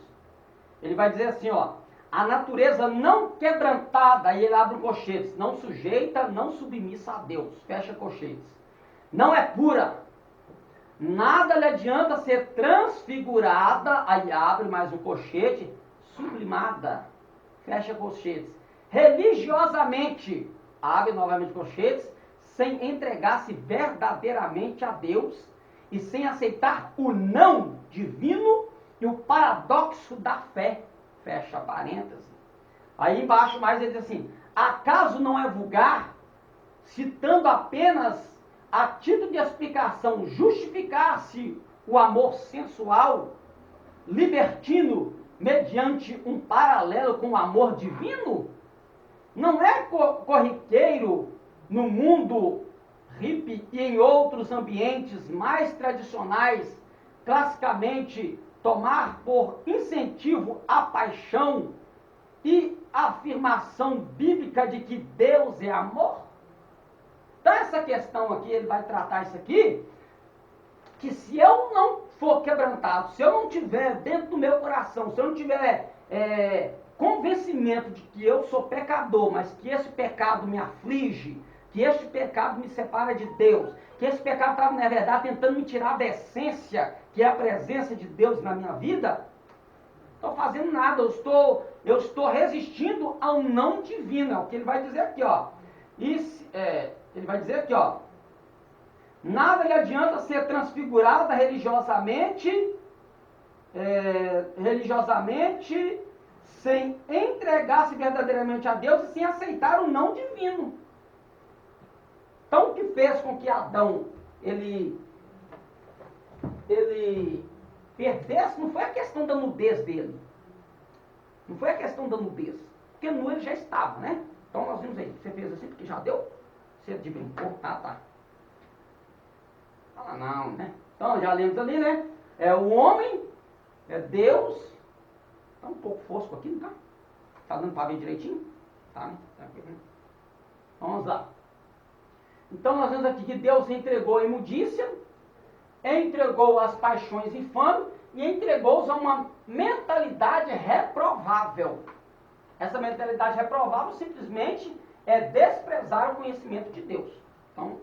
Ele vai dizer assim, ó. a natureza não quebrantada, aí ele abre o colchetes, não sujeita, não submissa a Deus, fecha colchetes. Não é pura. Nada lhe adianta ser transfigurada, aí abre mais um colchete, sublimada, fecha colchetes. Religiosamente, abre novamente colchetes, sem entregar-se verdadeiramente a Deus e sem aceitar o não divino e o paradoxo da fé, fecha parênteses. Aí embaixo mais ele diz assim, acaso não é vulgar, citando apenas a título de explicação, justificar-se o amor sensual, libertino, mediante um paralelo com o amor divino? Não é corriqueiro no mundo hippie e em outros ambientes mais tradicionais, classicamente, tomar por incentivo a paixão e a afirmação bíblica de que Deus é amor? Então essa questão aqui, ele vai tratar isso aqui, que se eu não for quebrantado, se eu não tiver dentro do meu coração, se eu não tiver convencimento de que eu sou pecador, mas que esse pecado me aflige, que esse pecado me separa de Deus, que esse pecado está, na verdade, tentando me tirar da essência, que é a presença de Deus na minha vida, não estou fazendo nada, eu estou resistindo ao não divino, é o que ele vai dizer aqui, ó. Ele vai dizer aqui, ó, nada lhe adianta ser transfigurada religiosamente, sem entregar-se verdadeiramente a Deus e sem aceitar o não divino. Então, o que fez com que Adão, ele perdesse, não foi a questão da nudez dele. Não foi a questão da nudez. Porque nu ele já estava, né? Então, nós vimos aí, você fez assim porque já deu? Você de brincou? Ah, tá. Fala não, né? Então, já lemos ali, né? É o homem, é Deus. Tá um pouco fosco aqui, não tá? Tá dando para ver direitinho? Tá, né? Vamos lá. Então, nós vemos aqui que Deus entregou a imundícia, entregou as paixões infames e entregou-os a uma mentalidade reprovável. Essa mentalidade reprovável simplesmente é desprezar o conhecimento de Deus. Então,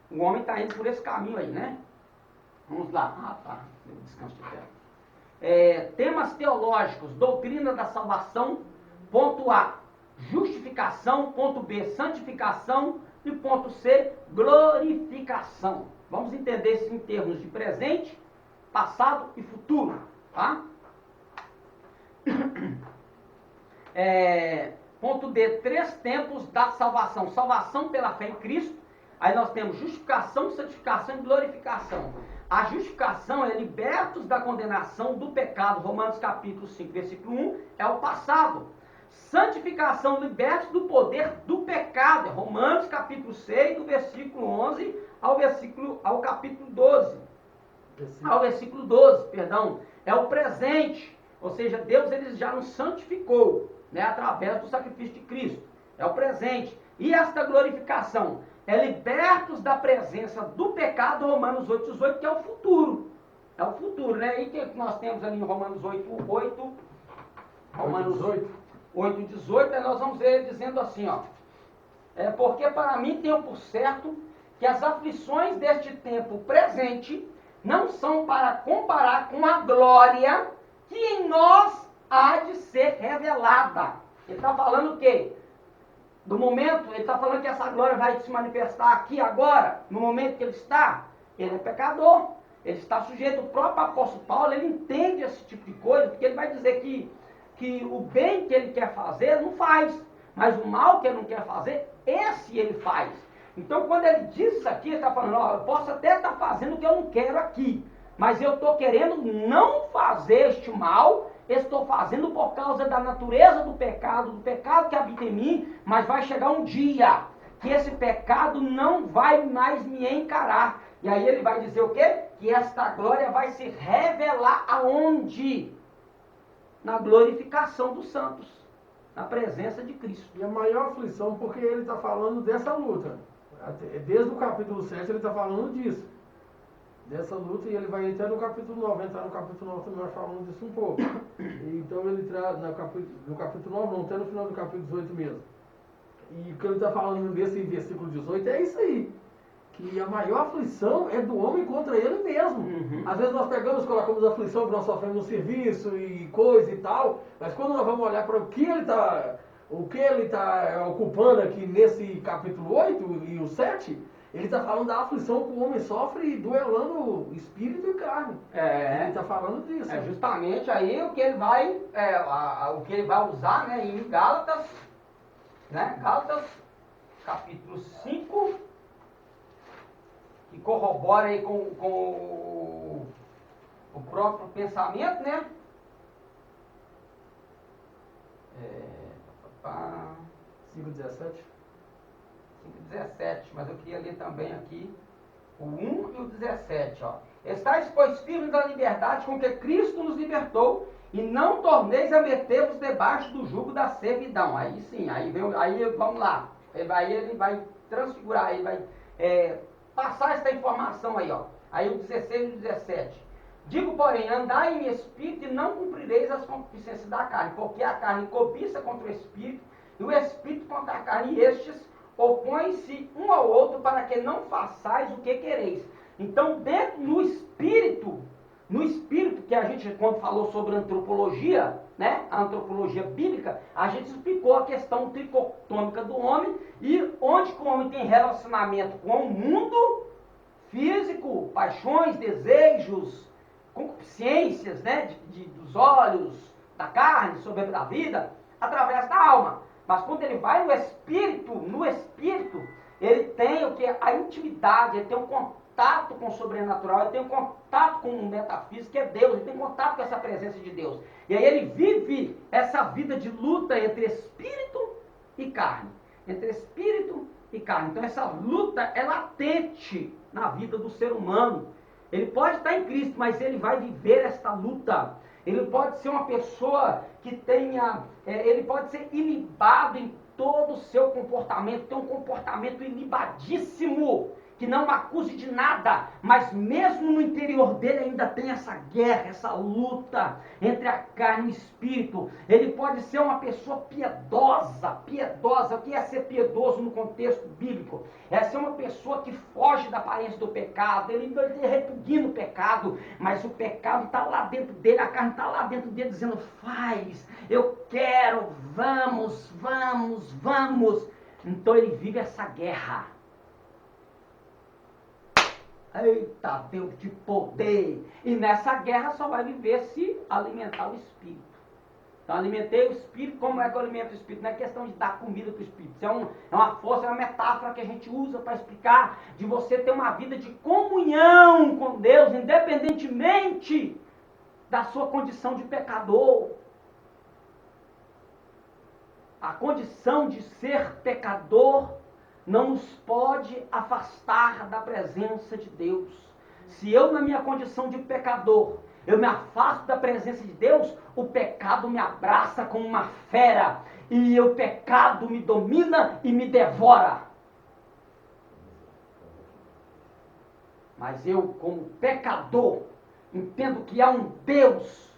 o homem está indo por esse caminho aí, né? Vamos lá. Ah, tá. Deu descanso de terra. Temas teológicos, doutrina da salvação, ponto A, justificação, ponto B, santificação e ponto C, glorificação. Vamos entender isso em termos de presente, passado e futuro, tá? Ponto D, 3 tempos da salvação. Salvação pela fé em Cristo. Aí nós temos justificação, santificação e glorificação. A justificação é libertos da condenação do pecado. Romanos capítulo 5, versículo 1, é o passado. Santificação, libertos do poder do pecado. Romanos capítulo 6, do versículo 11 ao capítulo 12. Ao versículo 12, perdão. É o presente. Ou seja, Deus ele já nos santificou, né, através do sacrifício de Cristo. É o presente. E esta glorificação é libertos da presença do pecado, Romanos 8, 18, que é o futuro. É o futuro, né? E o que nós temos ali em Romanos 8, 8? Romanos 8, 18, aí nós vamos ver ele dizendo assim, ó. Porque para mim tenho por certo que as aflições deste tempo presente não são para comparar com a glória que em nós há de ser revelada. Ele está falando o quê? Do momento, ele está falando que essa glória vai se manifestar aqui agora, no momento que ele é pecador, ele está sujeito. O próprio apóstolo Paulo, ele entende esse tipo de coisa, porque ele vai dizer que o bem que ele quer fazer, ele não faz, mas o mal que ele não quer fazer, esse ele faz. Então, quando ele diz isso aqui, ele está falando, ó, eu posso até estar fazendo o que eu não quero aqui, mas eu estou querendo não fazer este mal, estou fazendo por causa da natureza do pecado que habita em mim, mas vai chegar um dia que esse pecado não vai mais me encarar. E aí ele vai dizer o quê? Que esta glória vai se revelar aonde? Na glorificação dos santos, na presença de Cristo. E a maior aflição, porque ele está falando dessa luta. Desde o capítulo 7 ele está falando disso. Dessa luta, e ele vai entrar no capítulo 9, entrar no capítulo 9 também nós falamos disso um pouco. Então ele traz no capítulo 9, não, até no final do capítulo 18 mesmo. E o que ele está falando nesse versículo 18 é isso aí. Que a maior aflição é do homem contra ele mesmo. Uhum. Às vezes nós pegamos, colocamos a aflição que nós sofremos no serviço e coisa e tal, mas quando nós vamos olhar para o que ele está ocupando aqui nesse capítulo 8 e o 7, ele está falando da aflição que o homem sofre duelando espírito e carne. Ele está falando disso. É justamente aí o que ele vai, o que ele vai usar, né, em Gálatas, né, Gálatas capítulo 5, que corrobora aí com o próprio pensamento, né? 5:17. 5:17, mas eu queria ler também aqui o 1 e o 17, ó. Estais, pois, firmes da liberdade com que Cristo nos libertou, e não torneis a meter-vos debaixo do jugo da servidão. Aí sim, aí vamos lá. Aí ele vai transfigurar, ele vai passar essa informação aí, ó. Aí o 16 e o 17. Digo, porém, andai em espírito e não cumprireis as concupiscências da carne, porque a carne cobiça contra o espírito, e o espírito contra a carne, e estes opõem-se um ao outro para que não façais o que quereis. Então, dentro no espírito que a gente, quando falou sobre antropologia, né, a antropologia bíblica, a gente explicou a questão tricotômica do homem, e onde que o homem tem relacionamento com o mundo físico, paixões, desejos, concupiscências, né, dos olhos, da carne, sobre a vida, através da alma. Mas quando ele vai no espírito, ele tem o que? A intimidade, ele tem um contato com o sobrenatural, ele tem um contato com o metafísico, que é Deus, ele tem contato com essa presença de Deus. E aí ele vive essa vida de luta entre espírito e carne. Entre espírito e carne. Então essa luta é latente na vida do ser humano. Ele pode estar em Cristo, mas ele vai viver esta luta. Ele pode ser uma pessoa que ele pode ser ilibado em todo o seu comportamento, tem um comportamento ilibadíssimo, que não acuse de nada, mas mesmo no interior dele ainda tem essa guerra, essa luta entre a carne e o espírito. Ele pode ser uma pessoa piedosa. O que é ser piedoso no contexto bíblico? É ser uma pessoa que foge da aparência do pecado, ele repugna o pecado, mas o pecado está lá dentro dele, a carne está lá dentro dele dizendo, faz, eu quero, vamos. Então ele vive essa guerra. Eita, Deus de poder! E nessa guerra só vai viver se alimentar o espírito. Então alimentei o espírito. Como é que eu alimento o espírito? Não é questão de dar comida para o espírito. Isso é uma força, é uma metáfora que a gente usa para explicar de você ter uma vida de comunhão com Deus, independentemente da sua condição de pecador. A condição de ser pecador não nos pode afastar da presença de Deus. Se eu, na minha condição de pecador, eu me afasto da presença de Deus, o pecado me abraça como uma fera, e o pecado me domina e me devora. Mas eu, como pecador, entendo que há um Deus,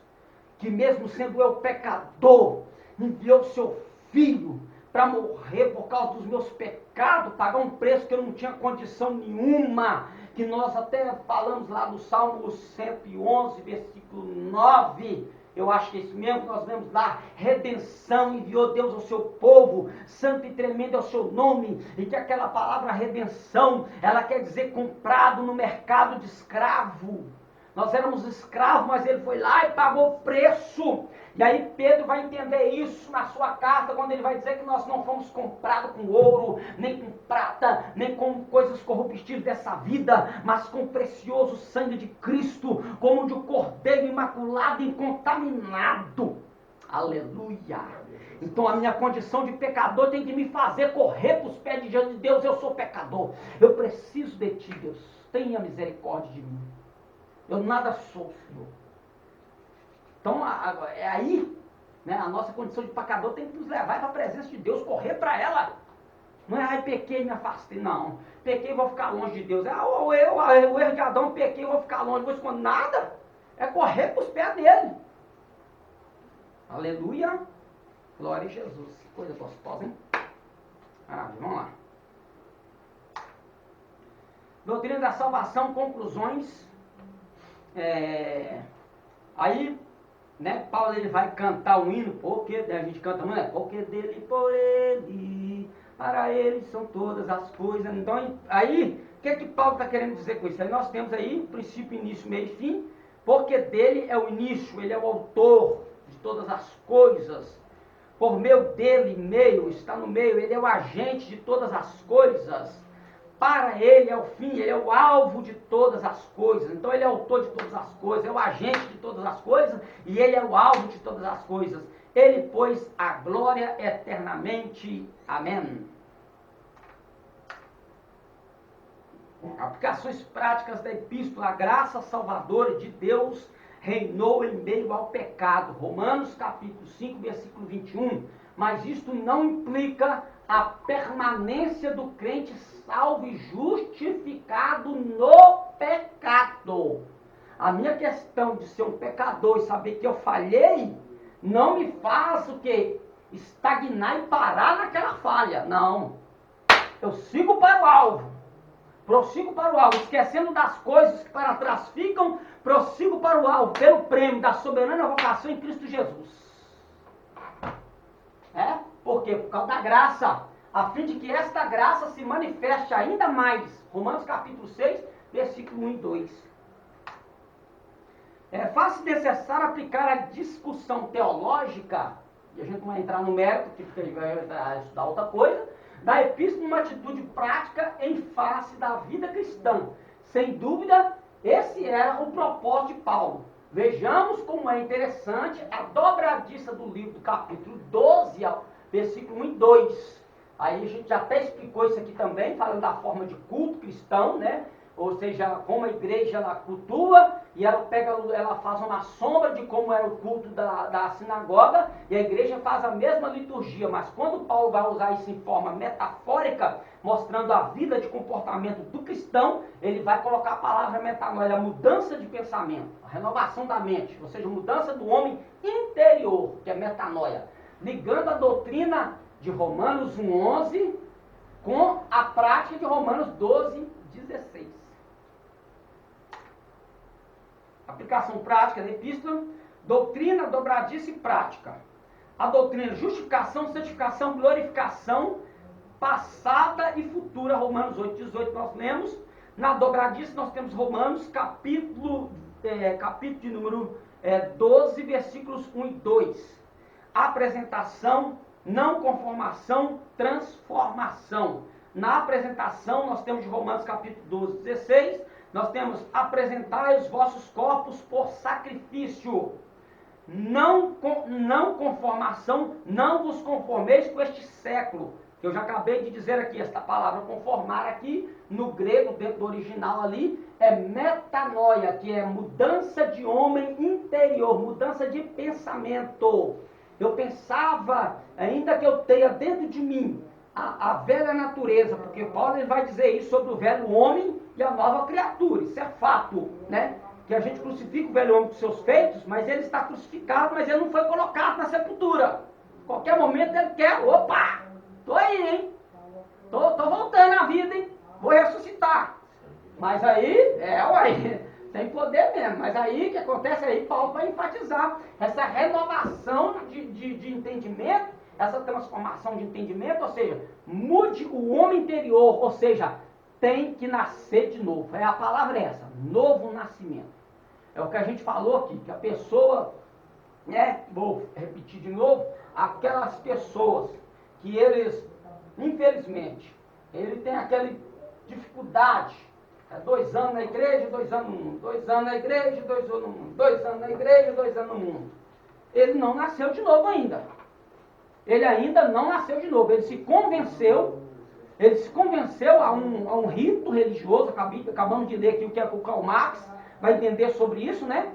que mesmo sendo eu pecador, enviou seu Filho para morrer por causa dos meus pecados, pagar um preço que eu não tinha condição nenhuma, que nós até falamos lá do Salmo 111, versículo 9, eu acho que é isso mesmo, nós vemos lá, redenção, enviou Deus ao seu povo, santo e tremendo é o seu nome, e que aquela palavra redenção, ela quer dizer comprado no mercado de escravo. Nós éramos escravos, mas ele foi lá e pagou o preço. E aí Pedro vai entender isso na sua carta, quando ele vai dizer que nós não fomos comprados com ouro, nem com prata, nem com coisas corruptíveis dessa vida, mas com o precioso sangue de Cristo, como o de um cordeiro imaculado e incontaminado. Aleluia! Então a minha condição de pecador tem que me fazer correr para os pés de diante de Deus. Eu sou pecador, eu preciso de ti, Deus. Tenha misericórdia de mim. Eu nada sou, Senhor. Então, é aí, né, a nossa condição de pecador tem que nos levar para a presença de Deus, correr para ela. Não é, ai, pequei e me afastei, não. Pequei e vou ficar longe de Deus. O erro de Adão, pequei e vou ficar longe, vou esconder nada. É correr para os pés dele. Aleluia. Glória a Jesus. Coisa gostosa, hein? Vamos lá. Doutrina da salvação, conclusões. Aí, né, Paulo ele vai cantar um hino, porque a gente canta, não é? Porque dele, por ele, para ele são todas as coisas. Então, aí, o que Paulo está querendo dizer com isso? Aí nós temos aí princípio, início, meio e fim, porque dele é o início, ele é o autor de todas as coisas. Por meio dele, meio, está no meio, ele é o agente de todas as coisas. Para ele é o fim, ele é o alvo de todas as coisas. Então ele é o autor de todas as coisas, é o agente de todas as coisas e ele é o alvo de todas as coisas. Ele, pois, a glória eternamente. Amém. Aplicações práticas da epístola. A graça salvadora de Deus reinou em meio ao pecado. Romanos capítulo 5, versículo 21. Mas isto não implica a permanência do crente salvo e justificado no pecado. A minha questão de ser um pecador e saber que eu falhei, não me faz o quê? Estagnar e parar naquela falha. Não. Eu sigo para o alvo. Prossigo para o alvo, esquecendo das coisas que para trás ficam, prossigo para o alvo, pelo prêmio da soberana vocação em Cristo Jesus. Por quê? Por causa da graça, a fim de que esta graça se manifeste ainda mais. Romanos capítulo 6, versículo 1 e 2. Faz-se necessário aplicar a discussão teológica, e a gente não vai entrar no mérito, que vai estudar outra coisa, da epístola uma atitude prática em face da vida cristã. Sem dúvida, esse era o propósito de Paulo. Vejamos como é interessante a dobradiça do livro, do capítulo 12, versículo 1 e 2. Aí a gente já até explicou isso aqui também, falando da forma de culto cristão, né? Ou seja, como a igreja ela cultua, e ela faz uma sombra de como era o culto da sinagoga, e a igreja faz a mesma liturgia, mas quando Paulo vai usar isso em forma metafórica, mostrando a vida de comportamento do cristão, ele vai colocar a palavra metanoia, a mudança de pensamento, a renovação da mente, ou seja, a mudança do homem interior, que é metanoia, ligando a doutrina de Romanos 1,11 com a prática de Romanos 12,16. Aplicação prática da epístola, doutrina, dobradiça e prática. A doutrina, justificação, santificação, glorificação, passada e futura, Romanos 8,18 nós lemos. Na dobradiça nós temos Romanos, capítulo de número 12, versículos 1 e 2. Apresentação, não conformação, transformação. Na apresentação nós temos de Romanos capítulo 12, 16, nós temos apresentai os vossos corpos por sacrifício. Não conformação, não vos conformeis com este século. Eu já acabei de dizer aqui, esta palavra conformar aqui, no grego, dentro do original ali, é metanoia, que é mudança de homem interior, mudança de pensamento. Eu pensava, ainda que eu tenha dentro de mim a velha natureza, porque Paulo ele vai dizer isso sobre o velho homem e a nova criatura, isso é fato, né? Que a gente crucifica o velho homem com seus feitos, mas ele está crucificado, mas ele não foi colocado na sepultura. Qualquer momento ele quer, opa, tô aí, hein? Tô voltando à vida, hein? Vou ressuscitar. Mas aí, tem poder mesmo. Mas aí, o que acontece aí? Paulo vai enfatizar essa renovação de entendimento, essa transformação de entendimento, ou seja, mude o homem interior, ou seja, tem que nascer de novo. A palavra é essa, novo nascimento. É o que a gente falou aqui, que a pessoa, vou repetir de novo, aquelas pessoas que eles, infelizmente, ele tem aquela dificuldade, 2 anos na igreja, 2 anos no mundo, 2 anos na igreja, 2 anos no mundo, 2 anos na igreja, 2 anos no mundo. Ele não nasceu de novo ainda. Ele ainda não nasceu de novo. Ele se convenceu a um rito religioso. Acabamos de ler aqui o que é o Karl Marx vai entender sobre isso, né?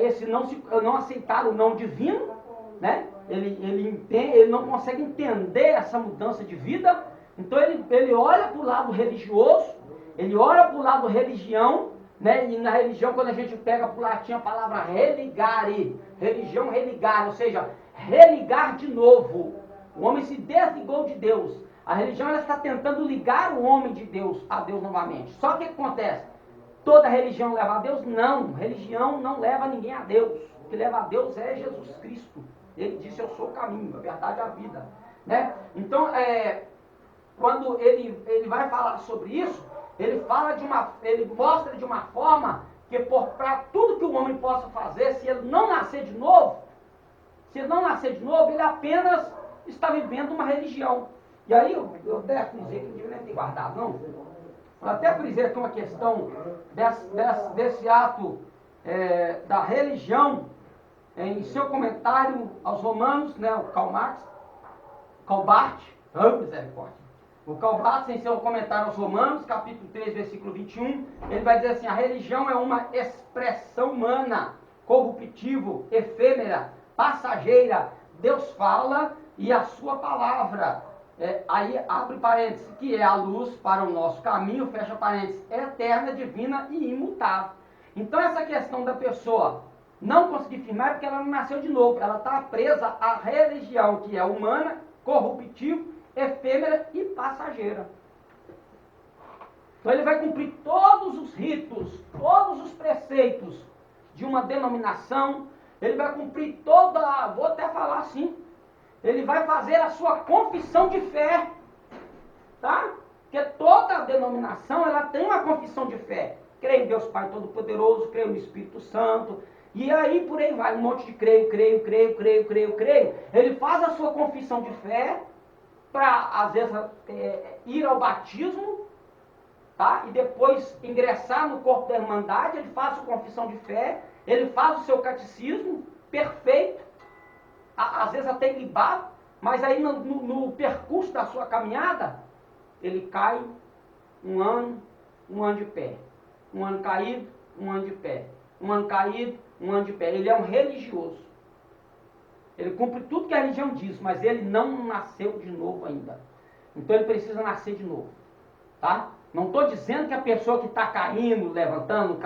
Esse não aceitar o não divino, né? Ele não consegue entender essa mudança de vida, Então ele olha para o lado religioso, ele olha para o lado religião, né? E na religião, quando a gente pega para o latim a palavra religare, religião religar, ou seja, religar de novo. O homem se desligou de Deus. A religião ela está tentando ligar o homem de Deus a Deus novamente. Só que o que acontece? Toda religião leva a Deus? Não, religião não leva ninguém a Deus. O que leva a Deus é Jesus Cristo. Ele disse, eu sou o caminho, a verdade e a vida. Né? Então, quando ele vai falar sobre isso, ele mostra de uma forma que para tudo que o homem possa fazer, se ele não nascer de novo, ele apenas está vivendo uma religião. E aí, eu até frisei que não devia nem ter guardado, não. Eu até frisei aqui uma questão desse ato da religião, em seu comentário aos Romanos, né, o Karl Barth, misericórdia. O Karl Barth, em seu comentário aos Romanos, capítulo 3, versículo 21, ele vai dizer assim, a religião é uma expressão humana, corruptível, efêmera, passageira. Deus fala e a sua palavra, aí abre parênteses, que é a luz para o nosso caminho, fecha parênteses, é eterna, divina e imutável. Então essa questão da pessoa não conseguir firmar é porque ela não nasceu de novo, ela está presa à religião, que é humana, corruptível, efêmera e passageira. Então ele vai cumprir todos os ritos, todos os preceitos de uma denominação, ele vai cumprir vou até falar assim, ele vai fazer a sua confissão de fé, tá? Porque toda denominação, ela tem uma confissão de fé. Creio em Deus Pai Todo-Poderoso, creio no Espírito Santo, e aí por aí vai, um monte de creio. Ele faz a sua confissão de fé, para, às vezes, ir ao batismo, tá? E depois ingressar no corpo da Irmandade, ele faz a sua confissão de fé, ele faz o seu catecismo perfeito, às vezes até libado, mas aí no percurso da sua caminhada, ele cai um ano de pé, um ano caído, um ano de pé, um ano caído, um ano de pé. Ele é um religioso. Ele cumpre tudo que a religião diz, mas ele não nasceu de novo ainda. Então ele precisa nascer de novo. Tá? Não estou dizendo que a pessoa que está caindo, levantando,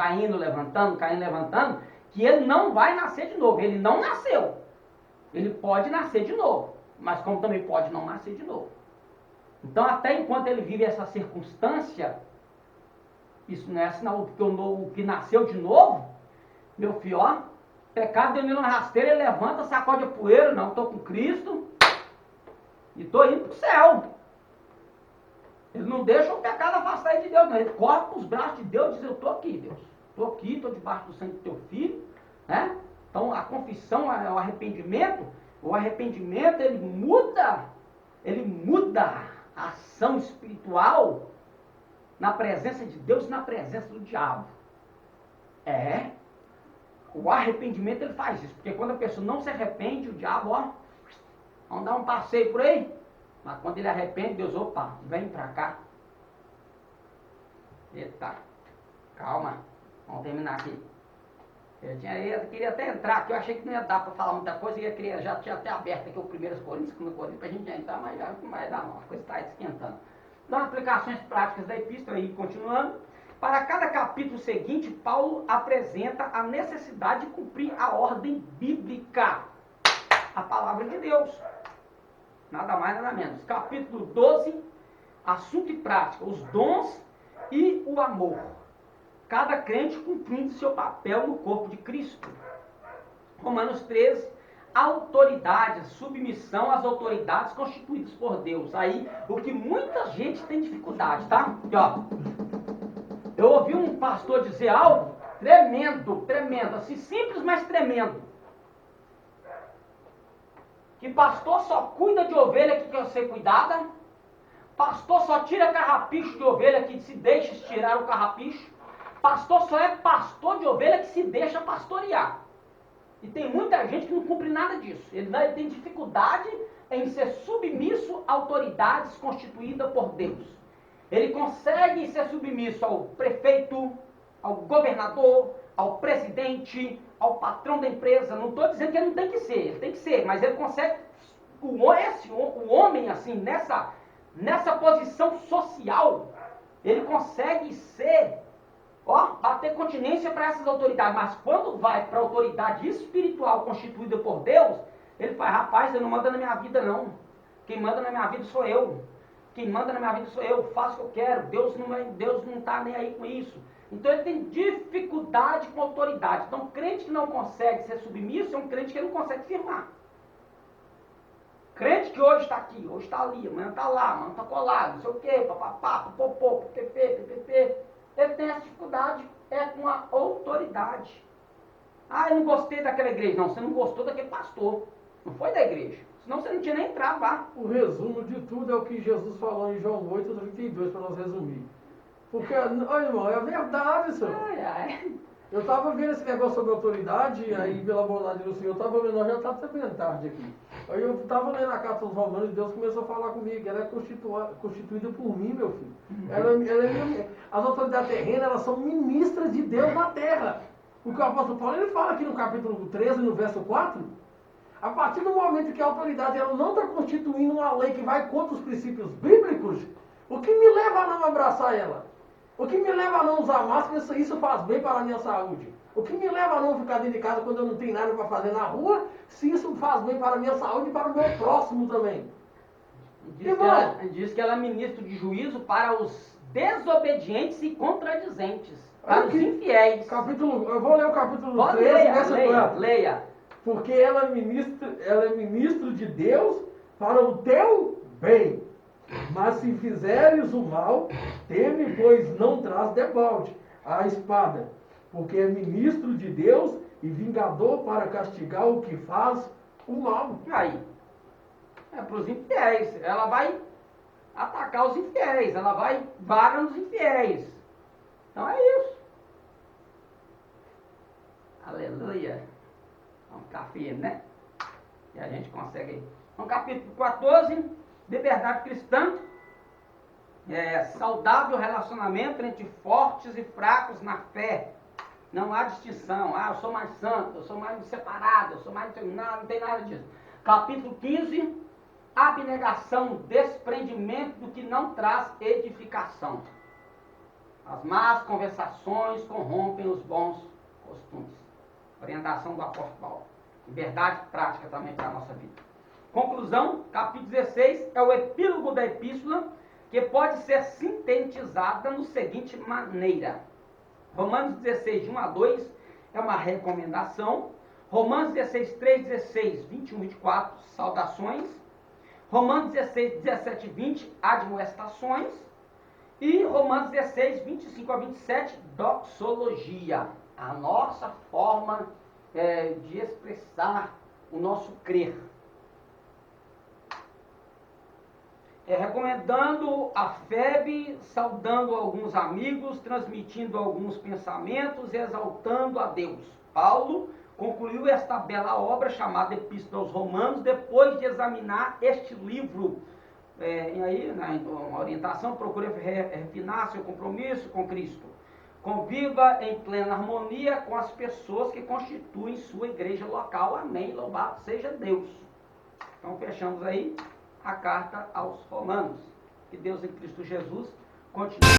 que ele não vai nascer de novo. Ele não nasceu. Ele pode nascer de novo, mas como também pode não nascer de novo. Então até enquanto ele vive essa circunstância, isso não é sinal de que o que nasceu de novo, meu filho, ó, pecado deu nele na rasteira, ele levanta, sacode a poeira, não, estou com Cristo e estou indo para o céu. Ele não deixa o pecado afastar ele de Deus, não. Ele corre para os braços de Deus e diz, eu estou aqui, Deus. Estou aqui, estou debaixo do sangue do teu filho. Né? Então a confissão, o arrependimento, ele muda a ação espiritual na presença de Deus e na presença do diabo. O arrependimento ele faz isso, porque quando a pessoa não se arrepende, o diabo, ó, vamos dar um passeio por aí. Mas quando ele arrepende, Deus, opa, vem pra cá. Eita, calma, vamos terminar aqui. Eu queria até entrar aqui, eu achei que não ia dar para falar muita coisa, já tinha até aberto aqui o 1 Coríntios, 2 Coríntios, para a gente entrar, mas já não vai dar não, a coisa está esquentando. Então, aplicações práticas da epístola, aí continuando. Para cada capítulo seguinte, Paulo apresenta a necessidade de cumprir a ordem bíblica, a palavra de Deus. Nada mais, nada menos. Capítulo 12, assunto e prática, os dons e o amor. Cada crente cumprindo seu papel no corpo de Cristo. Romanos 13, autoridade, submissão às autoridades constituídas por Deus. Aí, o que muita gente tem dificuldade, tá? Aqui, ó. Eu ouvi um pastor dizer algo tremendo, assim, simples, mas tremendo. Que pastor só cuida de ovelha que quer ser cuidada. Pastor só tira carrapicho de ovelha que se deixa tirar o carrapicho. Pastor só é pastor de ovelha que se deixa pastorear. E tem muita gente que não cumpre nada disso. Ele tem dificuldade em ser submisso a autoridades constituídas por Deus. Ele consegue ser submisso ao prefeito, ao governador, ao presidente, ao patrão da empresa. Não estou dizendo que ele não tem que ser, ele tem que ser, mas ele consegue, o homem assim, nessa posição social, ele consegue ser, bater continência para essas autoridades. Mas quando vai para a autoridade espiritual constituída por Deus, ele fala, rapaz, ele não manda na minha vida não. Quem manda na minha vida sou eu. Quem manda na minha vida sou eu, faço o que eu quero. Deus não está nem aí com isso. Então ele tem dificuldade com autoridade. Então crente que não consegue ser submisso é um crente que não consegue firmar. Crente que hoje está aqui, hoje está ali, amanhã está lá, amanhã está colado, não sei o quê, papapá, popopô, ppp. Ele tem essa dificuldade, com a autoridade. Ah, eu não gostei daquela igreja. Não, você não gostou daquele pastor. Não foi da igreja. Senão você não tinha nem entrado lá. O resumo de tudo é o que Jesus falou em João 8:32, para nós resumir. Porque, olha, irmão, é a verdade, senhor. Eu estava vendo esse negócio sobre autoridade, e aí, pela bondade do Senhor, eu estava vendo, nós já está bem tarde aqui. Aí eu estava lendo a carta aos Romanos e Deus começou a falar comigo, ela é constituída por mim, meu filho. As autoridades terrenas, elas são ministras de Deus na terra. O que o apóstolo Paulo, ele fala aqui no capítulo 13, no verso 4, a partir do momento que a autoridade ela não está constituindo uma lei que vai contra os princípios bíblicos, o que me leva a não abraçar ela? O que me leva a não usar máscara, isso faz bem para a minha saúde. O que me leva a não ficar dentro de casa quando eu não tenho nada para fazer na rua, se isso faz bem para a minha saúde e para o meu próximo também. Diz que ela é ministro de juízo para os desobedientes e contradizentes, para os infiéis. Eu vou ler o capítulo 13, verso 4. Leia. Porque ela é ministro de Deus para o teu bem. Mas se fizeres o mal, teme, pois não traz debalde a espada, porque é ministro de Deus e vingador para castigar o que faz o mal. Aí, é para os infiéis. Ela vai atacar os infiéis, ela vai varar nos infiéis. Então é isso. Aleluia. Vamos ficar firme, né? E a gente consegue. No capítulo 14... liberdade cristã, saudável relacionamento entre fortes e fracos na fé. Não há distinção. Eu sou mais santo, eu sou mais separado, eu sou mais... Não tem nada disso. Capítulo 15, abnegação, desprendimento do que não traz edificação. As más conversações corrompem os bons costumes. Orientação do apóstolo Paulo. Liberdade prática também para a nossa vida. Conclusão, capítulo 16, é o epílogo da epístola, que pode ser sintetizada da seguinte maneira. Romanos 16, de 1 a 2, é uma recomendação. Romanos 16, 3, 16, 21 e 24, saudações. Romanos 16, 17 e 20, admoestações. E Romanos 16, 25 a 27, doxologia. A nossa forma de expressar o nosso crer. Recomendando a FEB, saudando alguns amigos, transmitindo alguns pensamentos, exaltando a Deus. Paulo concluiu esta bela obra chamada Epístola aos Romanos, depois de examinar este livro. E aí, na orientação, procure refinar seu compromisso com Cristo. Conviva em plena harmonia com as pessoas que constituem sua igreja local. Amém. Louvado seja Deus. Então, fechamos aí a carta aos Romanos. Que Deus em Cristo Jesus continue.